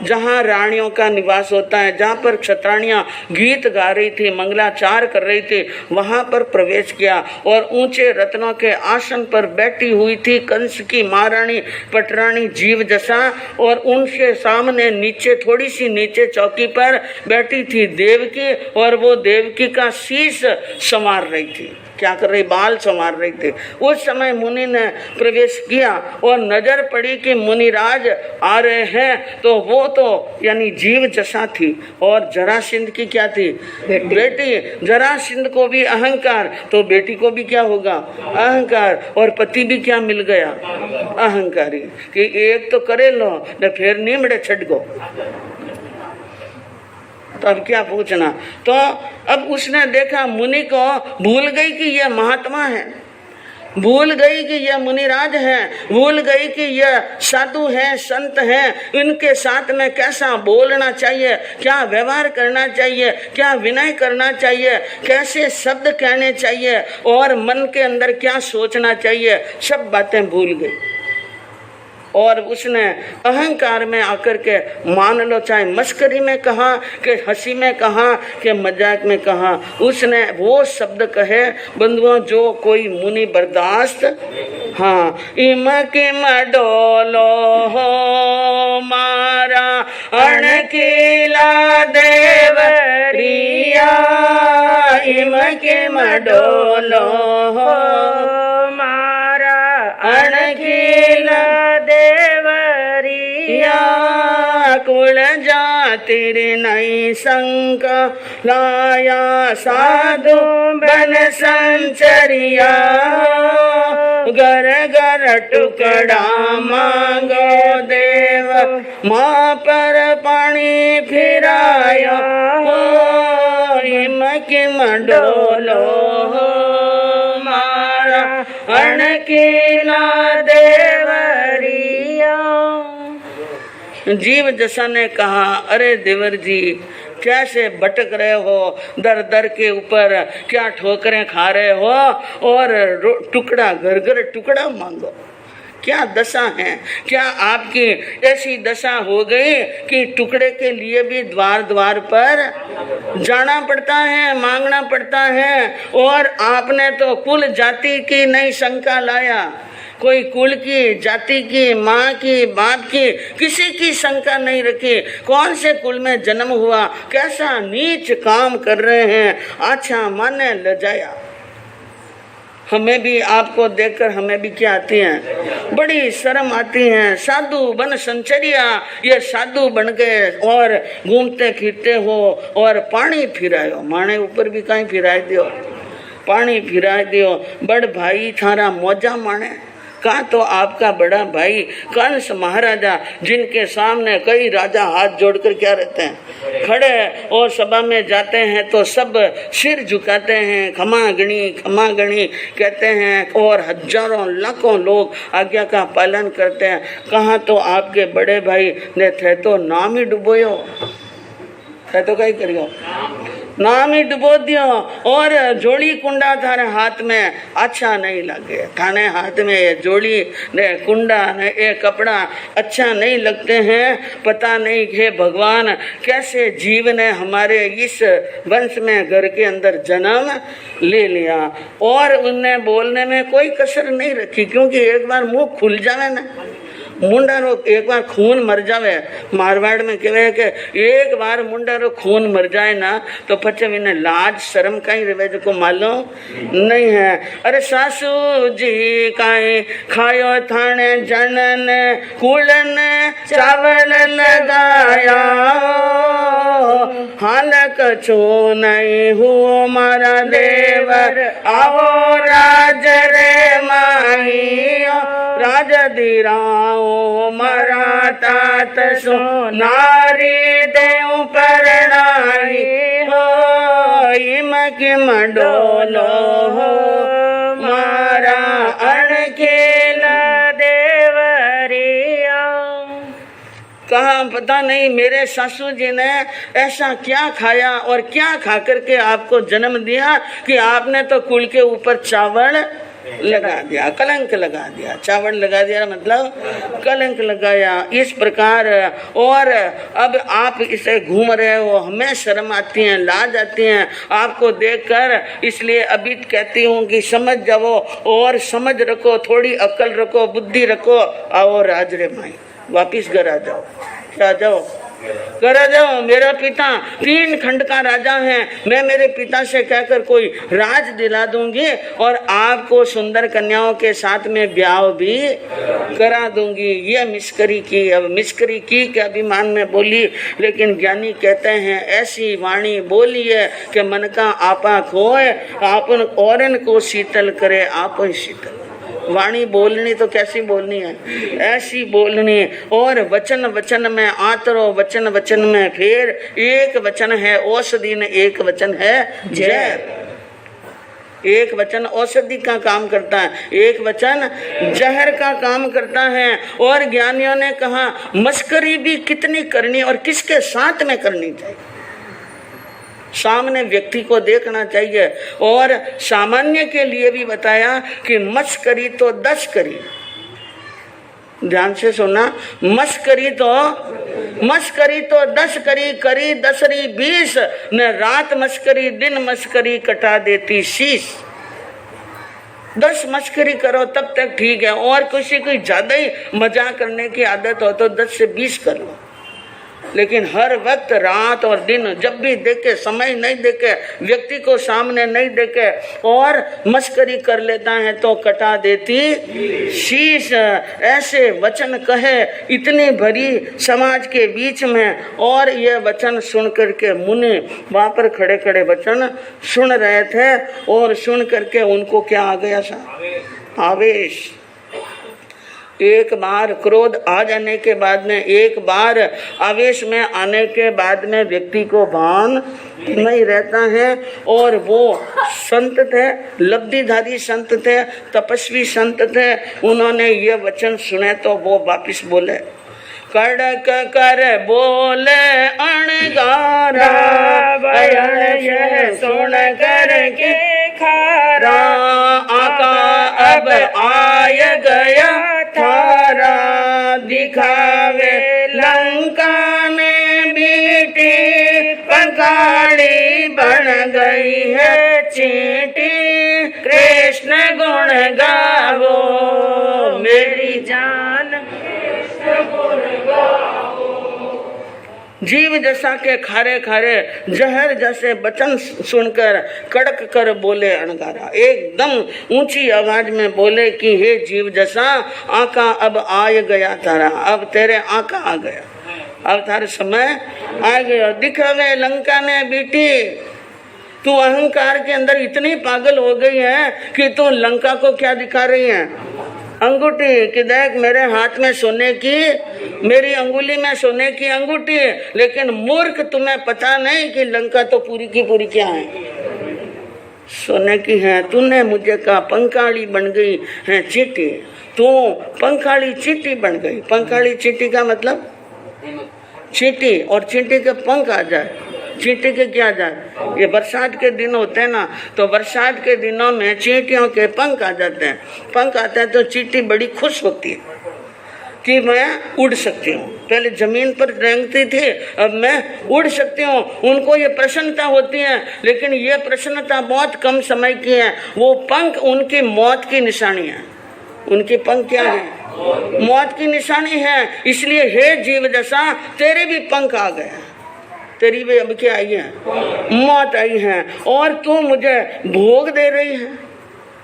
जहाँ रानियों का निवास होता है, जहाँ पर क्षत्राणियां गीत गा रही थी, मंगलाचार कर रही थी, वहां पर प्रवेश किया। और ऊंचे रत्नों के आसन पर बैठी हुई थी कंस की महारानी पटरानी जीव जसा, और उनके सामने नीचे थोड़ी सी नीचे चौकी पर बैठी थी देवकी, और वो देवकी का शीश संवार रही थी। क्या कर रही, बाल संवार रही थी। उस समय मुनि ने प्रवेश किया और नजर पड़ी कि मुनिराज आ रहे हैं, तो वो तो यानी जीव जसा थी और जरासंध की क्या थी, बेटी। जरासंध को भी अहंकार, तो बेटी को भी क्या होगा, अहंकार। और पति भी क्या मिल गया, अहंकारी, कि एक तो करे लो न फिर निमड़े छट गो। तो अब क्या पूछना। तो अब उसने देखा मुनि को भूल गई कि यह महात्मा है, भूल गई कि यह मुनिराज है, भूल गई कि यह साधु है, संत है, इनके साथ में कैसा बोलना चाहिए, क्या व्यवहार करना चाहिए, क्या विनय करना चाहिए, कैसे शब्द कहने चाहिए और मन के अंदर क्या सोचना चाहिए, सब बातें भूल गई। और उसने अहंकार में आकर के मान लो, चाहे मस्करी में कहा कि हंसी में कहा कि मजाक में कहा, उसने वो शब्द कहे बंधुओं जो कोई मुनि बर्दाश्त। हाँ, इम किम डोलो हो मारा अणकीला देवरिया, इम किम डोलो हो मारा अणखीला देवरिया, कुल जातिर नई संक लाया साधु बन संचरिया, घर घर टुकड़ा मांगो देव माँ पर पानी फिराया, हिम किम डोलो मारा अणकीला देवरिया। जीव जसा ने कहा, अरे देवर जी कैसे भटक रहे हो, दर दर के ऊपर क्या ठोकरें खा रहे हो और टुकड़ा घर घर टुकड़ा मांगो। क्या दशा है, क्या आपकी ऐसी दशा हो गई कि टुकड़े के लिए भी द्वार द्वार पर जाना पड़ता है, मांगना पड़ता है। और आपने तो कुल जाति की नई शंका लाया, कोई कुल की, जाति की, माँ की, बाप की, किसी की शंका नहीं रखी। कौन से कुल में जन्म हुआ, कैसा नीच काम कर रहे हैं, अच्छा माने लजाया। हमें भी आपको देखकर हमें भी क्या आती हैं, बड़ी शर्म आती है। साधु बन संचरिया, ये साधु बन गए और घूमते फिरते हो और पानी फिरायो, माने ऊपर भी कहीं फिराए दियो, पानी फिराए दियो। बड़ भाई थारा मौजा माने, कहा तो आपका बड़ा भाई कंस महाराजा, जिनके सामने कई राजा हाथ जोड़कर क्या रहते हैं, खड़े, और सभा में जाते हैं तो सब सिर झुकाते हैं, क्षमा गणी कहते हैं, और हजारों लाखों लोग आज्ञा का पालन करते हैं। कहा तो आपके बड़े भाई ने थे तो नाम ही डुबोयो, थे तो कहीं करियो, नाम ही डुबो दियो। और जोड़ी कुंडा थारे हाथ में अच्छा नहीं लगे, थाने हाथ में ये जोड़ी ने कुंडा ने ये कपड़ा अच्छा नहीं लगते हैं। पता नहीं कि भगवान कैसे जीव ने हमारे इस वंश में घर के अंदर जन्म ले लिया। और उनने बोलने में कोई कसर नहीं रखी, क्योंकि एक बार मुंह खुल जावे ना, मुंडा रो एक बार खून मर जावे, मारवाड़ में कहे कि एक बार मुंडा रो खून मर जाए ना तो पचे इन्हें लाज शर्म कहीं रवे जो को मालूम नहीं है। अरे सासू जी काई खायो थाने जनन कुलन चावल लगाया, हाल कछु नहीं हुओ मारा देवर, आओ राज रे माहियो, राज धीराओ मरा तात सो नारी देव परणाई, हो इम किम डोलो हो मारा अणकेला देवरिया। कहा पता नहीं मेरे सासू जी ने ऐसा क्या खाया और क्या खा करके आपको जन्म दिया कि आपने तो कुल के ऊपर चावल लगा दिया, कलंक लगा दिया। चावल लगा दिया मतलब कलंक लगाया, इस प्रकार। और अब आप इसे घूम रहे हो, हमें शर्म आती है, लाज आती है आपको देखकर। इसलिए अभी कहती हूँ कि समझ जाओ और समझ रखो, थोड़ी अक्ल रखो, बुद्धि रखो। आओ राजरे माई वापिस घर आ जाओ, आ जाओ घर आ जाओ। मेरा पिता 3 खंड का राजा है, मैं मेरे पिता से कहकर कोई राज दिला दूंगी और आपको सुंदर कन्याओं के साथ में ब्याह भी करा दूंगी। ये मिस्करी की, अब मिस्करी की के अभिमान में बोली, लेकिन ज्ञानी कहते हैं ऐसी वाणी बोली है कि मन का आपा खोए, आपन औरन को शीतल करे आप शीतल। वाणी बोलनी तो कैसी बोलनी है, ऐसी बोलनी। और वचन वचन में आतरो, वचन वचन में फिर एक वचन है औषधि ने, एक वचन है जहर। एक वचन औषधि का काम करता है, एक वचन जहर का काम करता है। और ज्ञानियों ने कहा मस्करी भी कितनी करनी और किसके साथ में करनी चाहिए, सामने व्यक्ति को देखना चाहिए। और सामान्य के लिए भी बताया कि मस्करी तो 10 करी, ध्यान से सुना, मस्करी तो 10 करी, करी 10 री 20, न रात मस्करी दिन मस्करी कटा देती शीश। 10 मस्करी करो तब तक ठीक है, और किसी को ज्यादा ही मजाक करने की आदत हो तो 10 से 20 कर लो, लेकिन हर वक्त रात और दिन जब भी देखे, समय नहीं देखे, व्यक्ति को सामने नहीं देखे और मस्करी कर लेता है तो कटा देती शीश। ऐसे वचन कहे इतनी भरी समाज के बीच में, और ये वचन सुन करके मुनि वहां पर खड़े खड़े वचन सुन रहे थे, और सुन करके उनको क्या आ गया सा आवेश। एक बार क्रोध आ जाने के बाद में, एक बार आवेश में आने के बाद में व्यक्ति को भान नहीं रहता है। और वो संत थे, लब्धिधारी संत थे, तपस्वी संत थे, उन्होंने ये वचन सुने तो वो वापिस बोले, कड़क कर बोले अणगारा, बयान यह सुन कर के खारा, आका अब आय गया थारा, दिखावे लंका में बेटी, पंखाड़ी बन गई है चींटी, कृष्ण गुण गावो मेरी जान। जीव जैसा के खारे खारे जहर जैसे वचन सुनकर कड़क कर बोले अणगारा, एकदम ऊंची आवाज में बोले कि हे जीव जैसा, आका अब आय गया तारा, अब तेरे आका आ गया, अब तारा समय आ गया। दिखावे लंका ने बेटी, तू अहंकार के अंदर इतनी पागल हो गई है कि तू लंका को क्या दिखा रही है, अंगूठी कि देख मेरे हाथ में सोने की, मेरी अंगुली में सोने की अंगूठी, लेकिन मूर्ख तुम्हें पता नहीं कि लंका तो पूरी की पूरी क्या है, सोने की है। तूने मुझे कहा पंखाड़ी बन गई है चींटी, तू पंखाड़ी चींटी बन गई। पंखाड़ी चींटी का मतलब चींटी, और चींटी के पंख आ जाए, चींटी के क्या जाए, ये बरसात के दिन होते हैं ना, तो बरसात के दिनों में चींटियों के पंख आ जाते हैं। पंख आते हैं तो चींटी बड़ी खुश होती है कि मैं उड़ सकती हूँ। पहले जमीन पर रेंगती थी, अब मैं उड़ सकती हूँ। उनको ये प्रसन्नता होती है, लेकिन ये प्रसन्नता बहुत कम समय की है। वो पंख उनकी मौत की निशानी है। उनके पंख क्या है, मौत की निशानी है। इसलिए हे जीव दशा, तेरे भी पंख आ गए, तेरी भी अब क्या आई है, मौत आई है, और तू मुझे भोग दे रही है।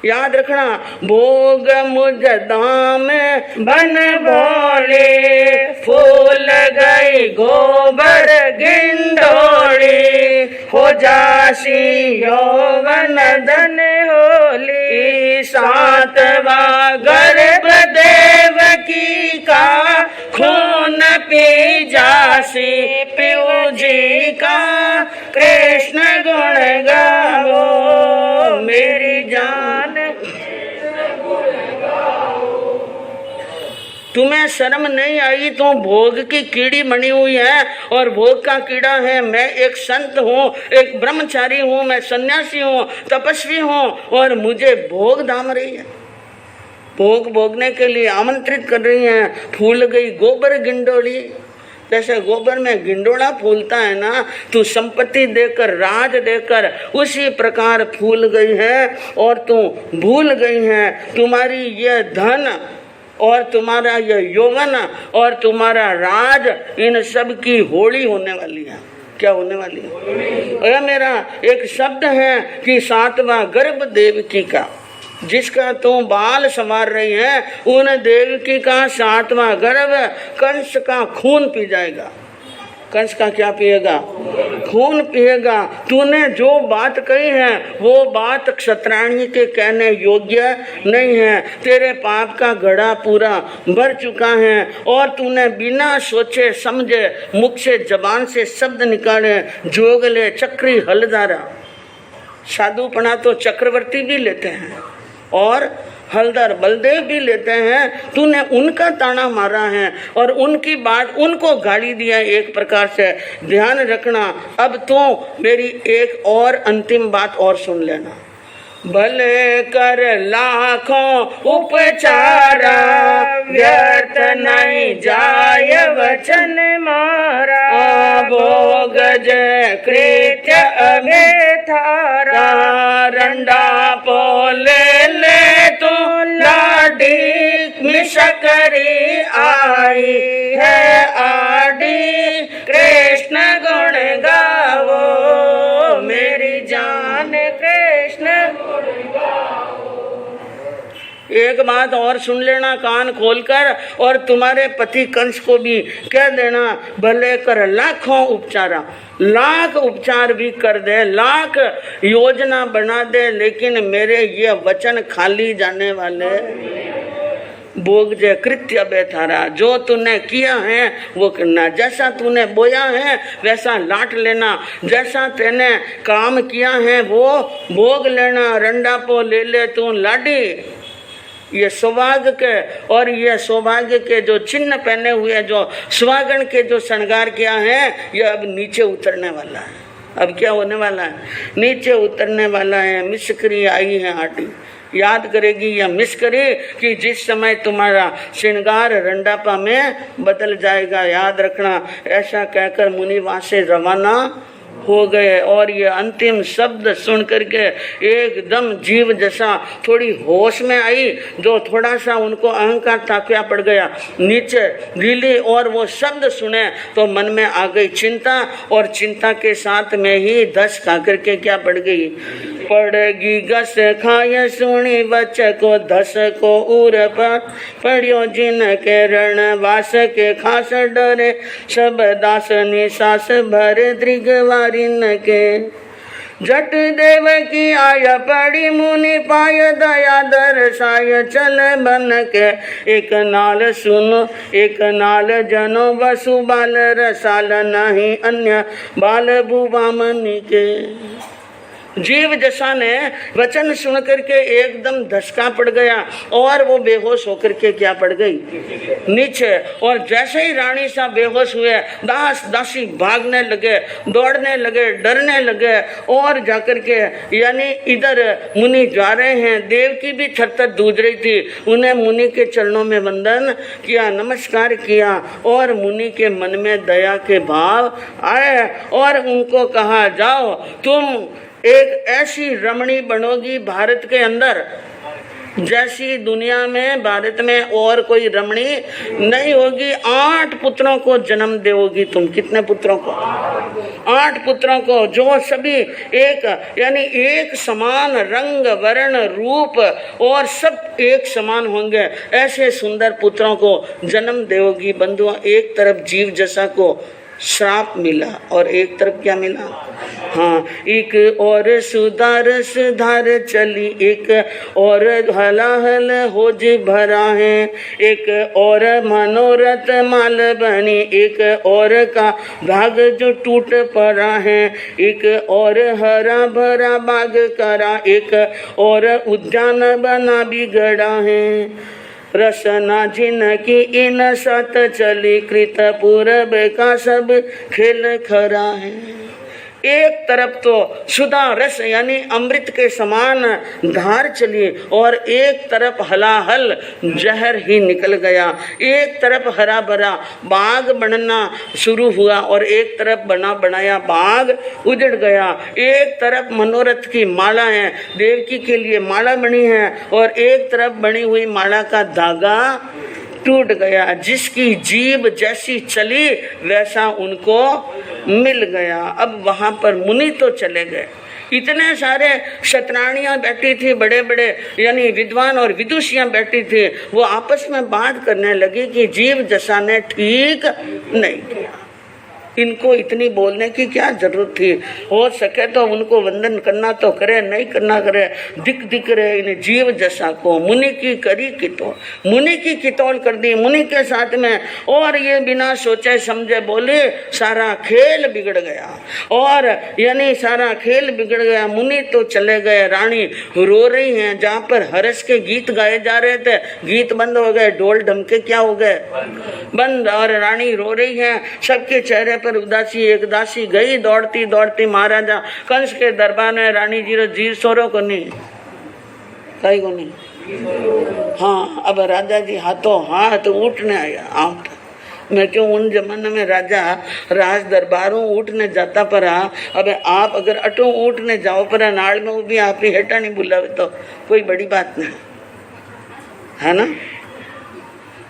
याद रखना, भोग मुझ धाम बन भोले, फूल गई गोबर गिंडोली, हो जासी यौवन धन होली, सातवा गर्भ देवकी का, खून पी जासी पिऊ जी का, कृष्ण गुण गावो मेरी जान। तुम्हें शर्म नहीं आई? तुम भोग की कीड़ी बनी हुई है, और भोग का कीड़ा है। मैं एक संत हूँ, एक ब्रह्मचारी हूँ, मैं सन्यासी हूँ, तपस्वी हूँ, और मुझे भोग धाम रही है, भोग भोगने के लिए आमंत्रित कर रही है। फूल गई गोबर गिंडोली, जैसे गोबर में गिंडोला फूलता है ना, तू संपत्ति देकर, राज देकर, उसी प्रकार फूल गई है, और तू भूल गई है। तुम्हारी ये धन और तुम्हारा ये यौवन और तुम्हारा राज, इन सब की होली होने वाली है। क्या होने वाली है? यह मेरा एक शब्द है कि सातवां गर्भ देवकी का, जिसका तुम बाल संवार रही है, उन देवकी का सातवां गर्भ कंस का खून पी जाएगा। कंस का क्या पिएगा? खून पिएगा। तूने जो बात कही है वो बात क्षत्राणी के कहने योग्य नहीं है। तेरे पाप का घड़ा पूरा भर चुका है, और तूने बिना सोचे समझे मुख से, जबान से शब्द निकाले, जोगले, चक्री, हलदारा। साधुपना तो चक्रवर्ती भी लेते हैं और हलदर बलदेव भी लेते हैं। तूने उनका ताना मारा है और उनकी बात, उनको गाली दिया एक प्रकार से। ध्यान रखना। अब तो मेरी एक और अंतिम बात और सुन लेना। भले कर लाखों उपचारा, व्यर्थ जाय वचन मारा, भोग जय कृत्य अबे थारा, रंडा पोले ले तू लाडी मिशकरी आई है आडी, कृष्ण गुण गावो मेरी जान कृष्ण। एक बात और सुन लेना कान खोलकर, और तुम्हारे पति कंस को भी कह देना, भले कर लाखों उपचारा, लाख उपचार भी कर दे, लाख योजना बना दे, लेकिन मेरे ये वचन खाली जाने वाले। भोग जय कृत्य बेथारा, जो तूने किया है वो करना, जैसा तूने बोया है वैसा लाट लेना, जैसा तेने काम किया है वो भोग लेना। रंडा पो ले ले तू लाडी, ये सौभाग्य के और ये सौभाग्य के जो चिन्ह पहने हुए, जो सुहागन के जो श्रृंगार किया है, ये अब नीचे उतरने वाला है। अब क्या होने वाला है? नीचे उतरने वाला है। मिस्करी आई है आटी, याद करेगी या मिस करे कि जिस समय तुम्हारा श्रृंगार रंडापा में बदल जाएगा, याद रखना। ऐसा कहकर मुनि वहां से रवाना हो गए। और ये अंतिम शब्द सुन करके एकदम जीव जैसा थोड़ी होश में आई, जो थोड़ा सा उनको अहंकार ताकया पड़ गया, नीचे गिली और वो शब्द सुने तो मन में आ गई चिंता, और चिंता के साथ में ही धस खा करके क्या पड़ गई? पड़गी गस खाय सुनी बच को धस को उर पर पड़ियो जिन के रण वास के खास डरे, सब दास निसास भर दृगवारिन के। जट देव की आय पड़ी मुनि पाय दया दर्शाय चल बन के, एक नाल सुनो एक नाल जनो वसु बाल रसाल नहीं अन्य बाल बुबा मनी के। जीव जसा ने वचन सुन करके एकदम धसका पड़ गया और वो बेहोश होकर के क्या पड़ गई? नीचे। और जैसे ही रानी सा बेहोश हुए, दास दासी भागने लगे, दौड़ने लगे, डरने लगे, और जाकर के यानी इधर मुनि जा रहे हैं। देव की भी थर-थर दूध रही थी, उन्हें मुनि के चरणों में वंदन किया, नमस्कार किया, और मुनि के मन में दया के भाव आए और उनको कहा, जाओ तुम एक ऐसी रमणी बनोगी भारत के अंदर जैसी दुनिया में भारत में और कोई रमणी नहीं होगी। 8 पुत्रों को जन्म दोगी तुम। कितने पुत्रों को? 8 पुत्रों को, जो सभी एक यानी एक समान रंग वर्ण रूप और सब एक समान होंगे। ऐसे सुंदर पुत्रों को जन्म दोगी। बंधुओं, एक तरफ जीव जैसा को श्राप मिला और एक तरफ क्या मिला? हाँ, एक और सुधार सुधार चली, एक और हलाहल होज भरा है, एक और मनोरथ माल बनी, एक और का भाग जो टूट पड़ा है, एक और हरा भरा बाग करा, एक और उद्यान बना बिगड़ा है। रसना जिनकी इन सत चली, कृत पूरब का सब खेल खरा है। एक तरफ तो सुधा रस यानी अमृत के समान धार चली और एक तरफ हलाहल जहर ही निकल गया। एक तरफ हरा भरा बाग बनना शुरू हुआ और एक तरफ बना बनाया बाग उजड़ गया। एक तरफ मनोरथ की माला है, देवकी के लिए माला बनी है, और एक तरफ बनी हुई माला का धागा टूट गया। जिसकी जीभ जैसी चली वैसा उनको मिल गया। अब वहां पर मुनि तो चले गए, इतने सारे शतरानियां बैठी थी, बड़े बड़े यानी विद्वान और विदुषियां बैठी थी। वो आपस में बात करने लगी कि जीव जसा ने ठीक नहीं किया, इनको इतनी बोलने की क्या जरूरत थी? हो सके तो उनको वंदन करना तो करे, नहीं करना करे, दिख दिख रहे इन जीव जैसा को। मुनि की करी कितोल, मुनि की कितौल कर दी मुनि के साथ में, और ये बिना सोचे समझे बोले, सारा खेल बिगड़ गया। और यानी सारा खेल बिगड़ गया। मुनि तो चले गए, रानी रो रही हैं। जहाँ पर हर्ष के गीत गाए जा रहे थे, गीत बंद हो गए, ढोल ढमके क्या हो गए? बंद। और रानी रो रही है, सबके चेहरे पर उदासी। एक दासी गई दौड़ती दौड़ती महाराजा कंस के दरबार में, रानी जीरो जीव सोरो को नहीं, कहीं को नहीं। हाँ, अब राजा जी हाथों हाथ उठने आया। मैं क्यों उन जमाने में राजा राज दरबारों ऊँटने जाता परा। अब आप अगर अटो ऊँटने जाओ परा नाल में वो भी आप ही हेटा नहीं बुलावे तो कोई बड़ी बात नहीं है ना।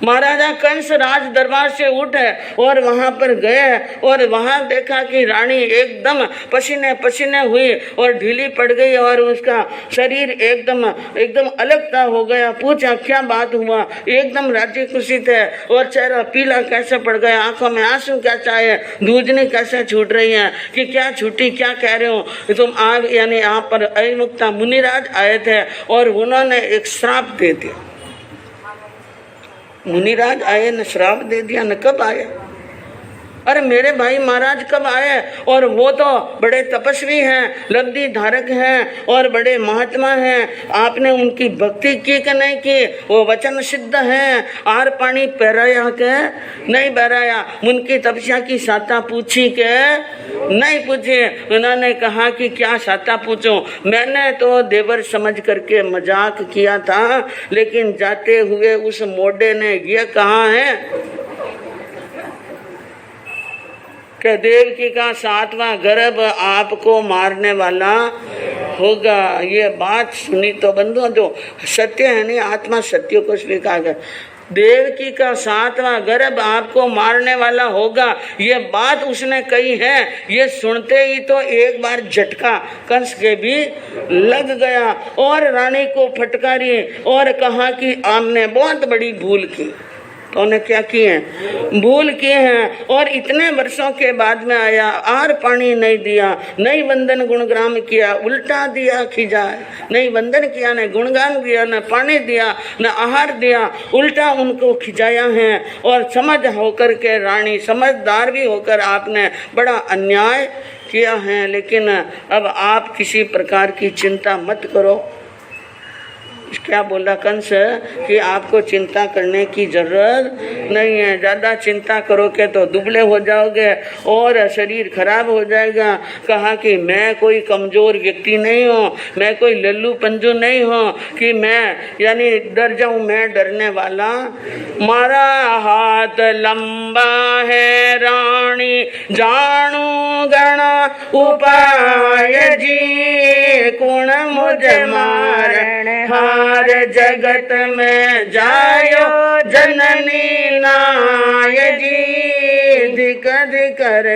महाराजा कंस राज दरबार से उठे और वहां पर गए और वहां देखा कि रानी एकदम पसीने पसीने हुई और ढीली पड़ गई और उसका शरीर एकदम अलग सा हो गया। पूछा क्या बात हुआ, एकदम राजी खुशी थे और चेहरा पीला कैसे पड़ गया, आंखों में आंसू कैसा है, धूजनी कैसे छूट रही है कि क्या छूटी, क्या कह रहे हो तुम। आग यानी यहाँ पर अहिमुक्ता मुनिराज आए थे और उन्होंने एक श्राप दे दिया। मुनिराज आए न श्राप दे दिया, न कब आया। अरे मेरे भाई महाराज कब आए, और वो तो बड़े तपस्वी हैं, लब्धि धारक हैं और बड़े महात्मा हैं। आपने उनकी भक्ति की कि नहीं की, वो वचन सिद्ध हैं। आर पानी पहराया के नहीं बहराया, उनकी तपस्या की साता पूछी के नहीं पूछे। उन्होंने कहा कि क्या साता पूछो, मैंने तो देवर समझ करके मजाक किया था, लेकिन जाते हुए उस मोडे ने ये कहा है कि देवकी का 7वां गर्भ आपको मारने वाला होगा। ये बात सुनी तो बंधुओं जो सत्य है नहीं, आत्मा सत्य को स्वीकार कर। देवकी का 7वां गर्भ आपको मारने वाला होगा, ये बात उसने कही है। ये सुनते ही तो एक बार झटका कंस के भी लग गया और रानी को फटकारी और कहा कि आपने बहुत बड़ी भूल की। तो उन्हें क्या किए हैं, भूल किए हैं और इतने वर्षों के बाद में आया, आर पानी नहीं दिया, नहीं वंदन गुणगान किया, उल्टा दिया खिजाए। नहीं वंदन किया, न गुणगान दिया, न पानी दिया, न आहार दिया, उल्टा उनको खिजाया है। और समझ होकर के रानी, समझदार भी होकर आपने बड़ा अन्याय किया है। लेकिन अब आप किसी प्रकार की चिंता मत करो। क्या बोला कंस कि आपको चिंता करने की जरूरत नहीं है, ज़्यादा चिंता करोगे तो दुबले हो जाओगे और शरीर खराब हो जाएगा। कहा कि मैं कोई कमज़ोर व्यक्ति नहीं हूँ, मैं कोई लल्लू पंजू नहीं हूँ कि मैं यानी डर जाऊँ, मैं डरने वाला। मारा हाथ लंबा है रानी जानू गण उपाय जी, कुण मुझ मारण हार जगत में जायो जननी नाय जी। धिक धिकर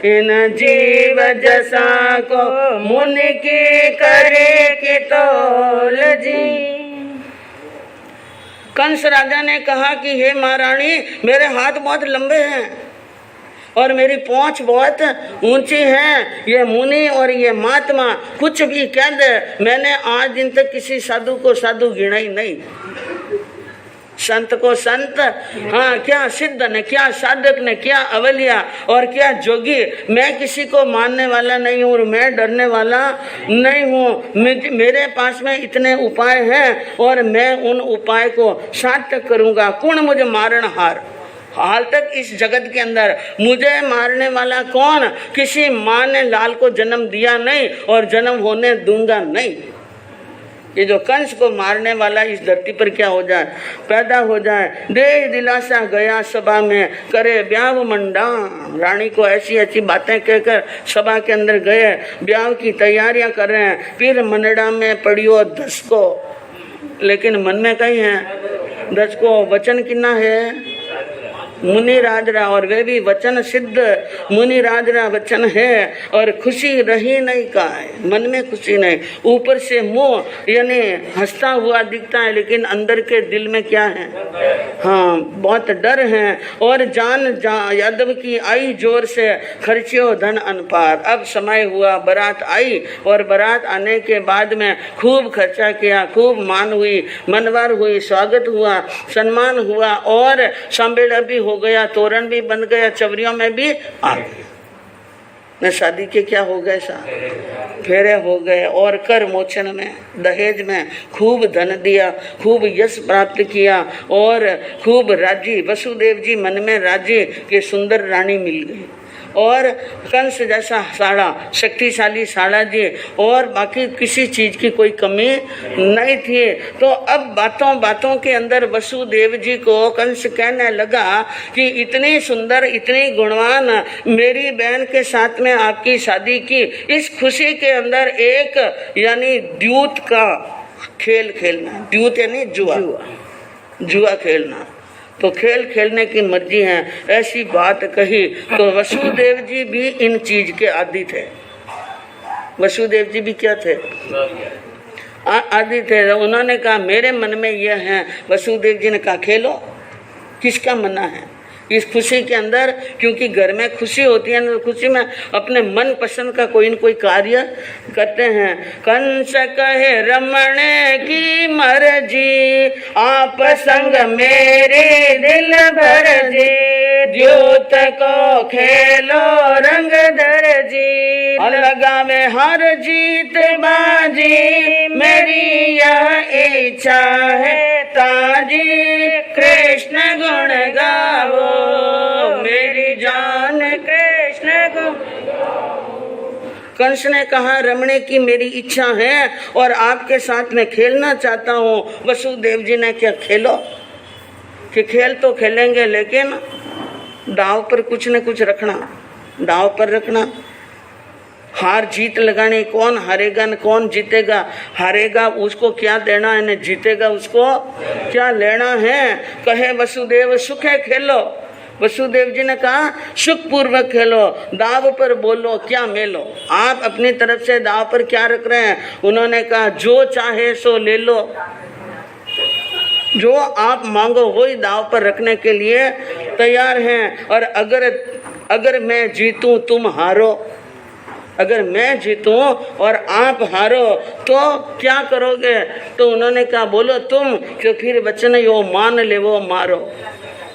इन जीव जसा को मुनि की करे कि तोल जी। कंस राजा ने कहा कि हे महारानी, मेरे हाथ बहुत लंबे हैं और मेरी पहुंच बहुत ऊंची है। ये मुनि और ये महात्मा कुछ भी कह दे, मैंने आज दिन तक किसी साधु को साधु गिना ही नहीं, संत को संत, हाँ क्या सिद्ध ने, क्या साधक ने, क्या अवलिया और क्या जोगी, मैं किसी को मानने वाला नहीं हूँ और मैं डरने वाला नहीं हूँ। मेरे पास में इतने उपाय हैं और मैं उन उपाय को सार्थक करूँगा। कौन मुझे मारण हार, हाल तक इस जगत के अंदर मुझे मारने वाला कौन, किसी माँ ने लाल को जन्म दिया नहीं और जन्म होने दूंगा नहीं। ये जो कंस को मारने वाला इस धरती पर क्या हो जाए, पैदा हो जाए। दे दिलासा गया सभा में करे ब्याह मंडा। रानी को ऐसी ऐसी बातें कहकर सभा के अंदर गए, ब्याह की तैयारियां कर रहे हैं। फिर मनड़ा में पड़ियो 10 को, लेकिन मन में कहीं है 10 को वचन कितना है मुनि राजरा, और वे भी वचन सिद्ध मुनि राजरा वचन है। और खुशी रही नहीं का है, मन में खुशी नहीं, ऊपर से मुंह यानी हंसता हुआ दिखता है, लेकिन अंदर के दिल में क्या है, हाँ बहुत डर है। और जान यादव की आई जोर से खर्चियो धन अनपार। अब समय हुआ, बारात आई और बारात आने के बाद में खूब खर्चा किया, खूब मान हुई, मनवार हुई, स्वागत हुआ, सम्मान हुआ और सांबेड़ा भी हो गया, तोरण भी बन गया, चवरियों में भी आ गए। न शादी के क्या हो गए, फेरे हो गए और कर मोचन में, दहेज में खूब धन दिया, खूब यश प्राप्त किया और खूब राजी। वसुदेव जी मन में राजी कि सुंदर रानी मिल गई और कंस जैसा साड़ा, शक्तिशाली साड़ा जी, और बाकी किसी चीज की कोई कमी नहीं थी। तो अब बातों बातों के अंदर वसुदेव जी को कंस कहने लगा कि इतनी सुंदर, इतनी गुणवान मेरी बहन के साथ में आपकी शादी की, इस खुशी के अंदर एक यानी द्यूत का खेल खेलना, द्यूत यानी जुआ खेलना, तो खेल खेलने की मर्जी है, ऐसी बात कही। तो वसुदेव जी भी इन चीज के आदी थे। वसुदेव जी भी क्या थे? आदि थे। उन्होंने कहा मेरे मन में यह है। वसुदेव जी ने कहा खेलो, किसका मना है इस खुशी के अंदर, क्योंकि घर में खुशी होती है ना, खुशी में अपने मन पसंद का कोई न कोई कार्य करते हैं। कंस कहे रमण की मर्जी, आप संग मेरे दिल भर जी, द्यूत को खेलो रंग दर जी, लगा में हर जीत बाजी, मेरी यह इच्छा है ताजी, कृष्ण गुण गावो मेरी जान कृष्ण गुण। कंस ने कहा रमणे की मेरी इच्छा है और आपके साथ में खेलना चाहता हूँ। वसुदेव जी ने क्या खेलो कि खेल तो खेलेंगे, लेकिन दाव पर कुछ न कुछ रखना, दाव पर रखना, हार जीत लगानी, कौन हारेगा न कौन जीतेगा, हारेगा उसको क्या देना है न जीतेगा उसको क्या लेना है। कहे वसुदेव सुखे खेलो। वसुदेव जी ने कहा सुख पूर्वक खेलो, दाव पर बोलो क्या मेलो। आप अपनी तरफ से दाव पर क्या रख रहे हैं? उन्होंने कहा जो चाहे सो ले लो, जो आप मांगो वही दाव पर रखने के लिए तैयार हैं। और अगर मैं जीतूं तुम हारो, अगर मैं जीतूं और आप हारो तो क्या करोगे? तो उन्होंने कहा बोलो तुम, कि फिर वचन यो मान ले वो मारो,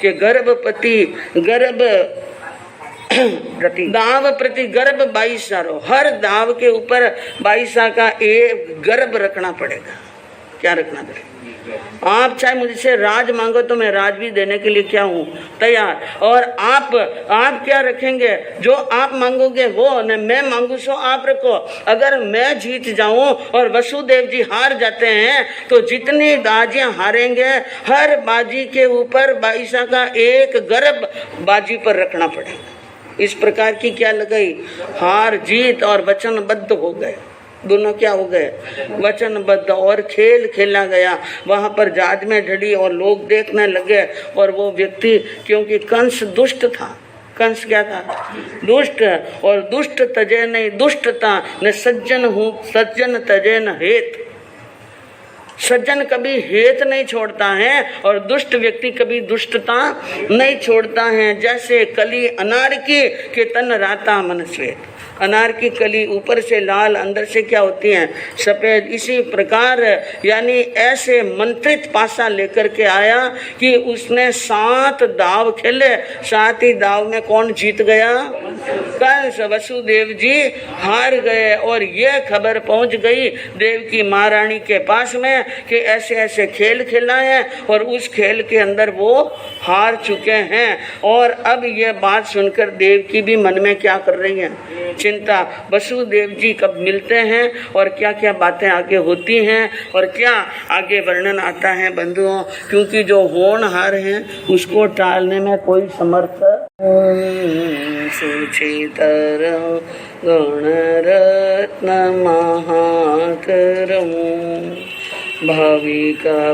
कि गर्भपति गर्भ दाव प्रति गर्भ 22 सारो, हर दाव के ऊपर 22 का एक गर्भ रखना पड़ेगा। क्या रखना पड़ेगा? आप चाहे मुझसे राज मांगो तो मैं राज भी देने के लिए क्या हूँ तैयार। और आप क्या रखेंगे? जो आप मांगोगे वो, न मैं मांगू सो आप रखो। अगर मैं जीत जाऊं और वसुदेव जी हार जाते हैं तो जितनी बाजियां हारेंगे हर बाजी के ऊपर 22 का एक गर्भ बाजी पर रखना पड़ेगा। इस प्रकार की क्या लगाई? हार जीत और वचनबद्ध हो गए, दोनों क्या हो गए? वचनबद्ध। और खेल खेला गया, वहां पर जाज में ढड़ी और लोग देखने लगे। और वो व्यक्ति, क्योंकि कंस दुष्ट था, कंस क्या था? दुष्ट। और दुष्ट तजे नहीं दुष्टता, न सज्जन हूँ सज्जन तजे न हेत। सज्जन कभी हेत नहीं छोड़ता है और दुष्ट व्यक्ति कभी दुष्टता नहीं छोड़ता है। जैसे कली अनार की के तन राता मन श्वेत, अनार की कली ऊपर से लाल अंदर से क्या होती है? सफेद। इसी प्रकार यानी ऐसे मंत्रित पासा लेकर के आया कि उसने 7 दाव खेले, 7 ही दाव में कौन जीत गया? कंस। वसुदेव जी हार गए। और यह खबर पहुंच गई देव की महारानी के पास में कि ऐसे ऐसे खेल खेला है और उस खेल के अंदर वो हार चुके हैं। और अब ये बात सुनकर देव की भी मन में क्या कर रही है? चिंता। वसुदेव जी कब मिलते हैं और क्या क्या बातें आगे होती हैं और क्या आगे वर्णन आता है बंधुओं, क्योंकि जो होनहार हैं उसको टालने में कोई समर्थ सुचितर गणरत्न महाकरम भाविका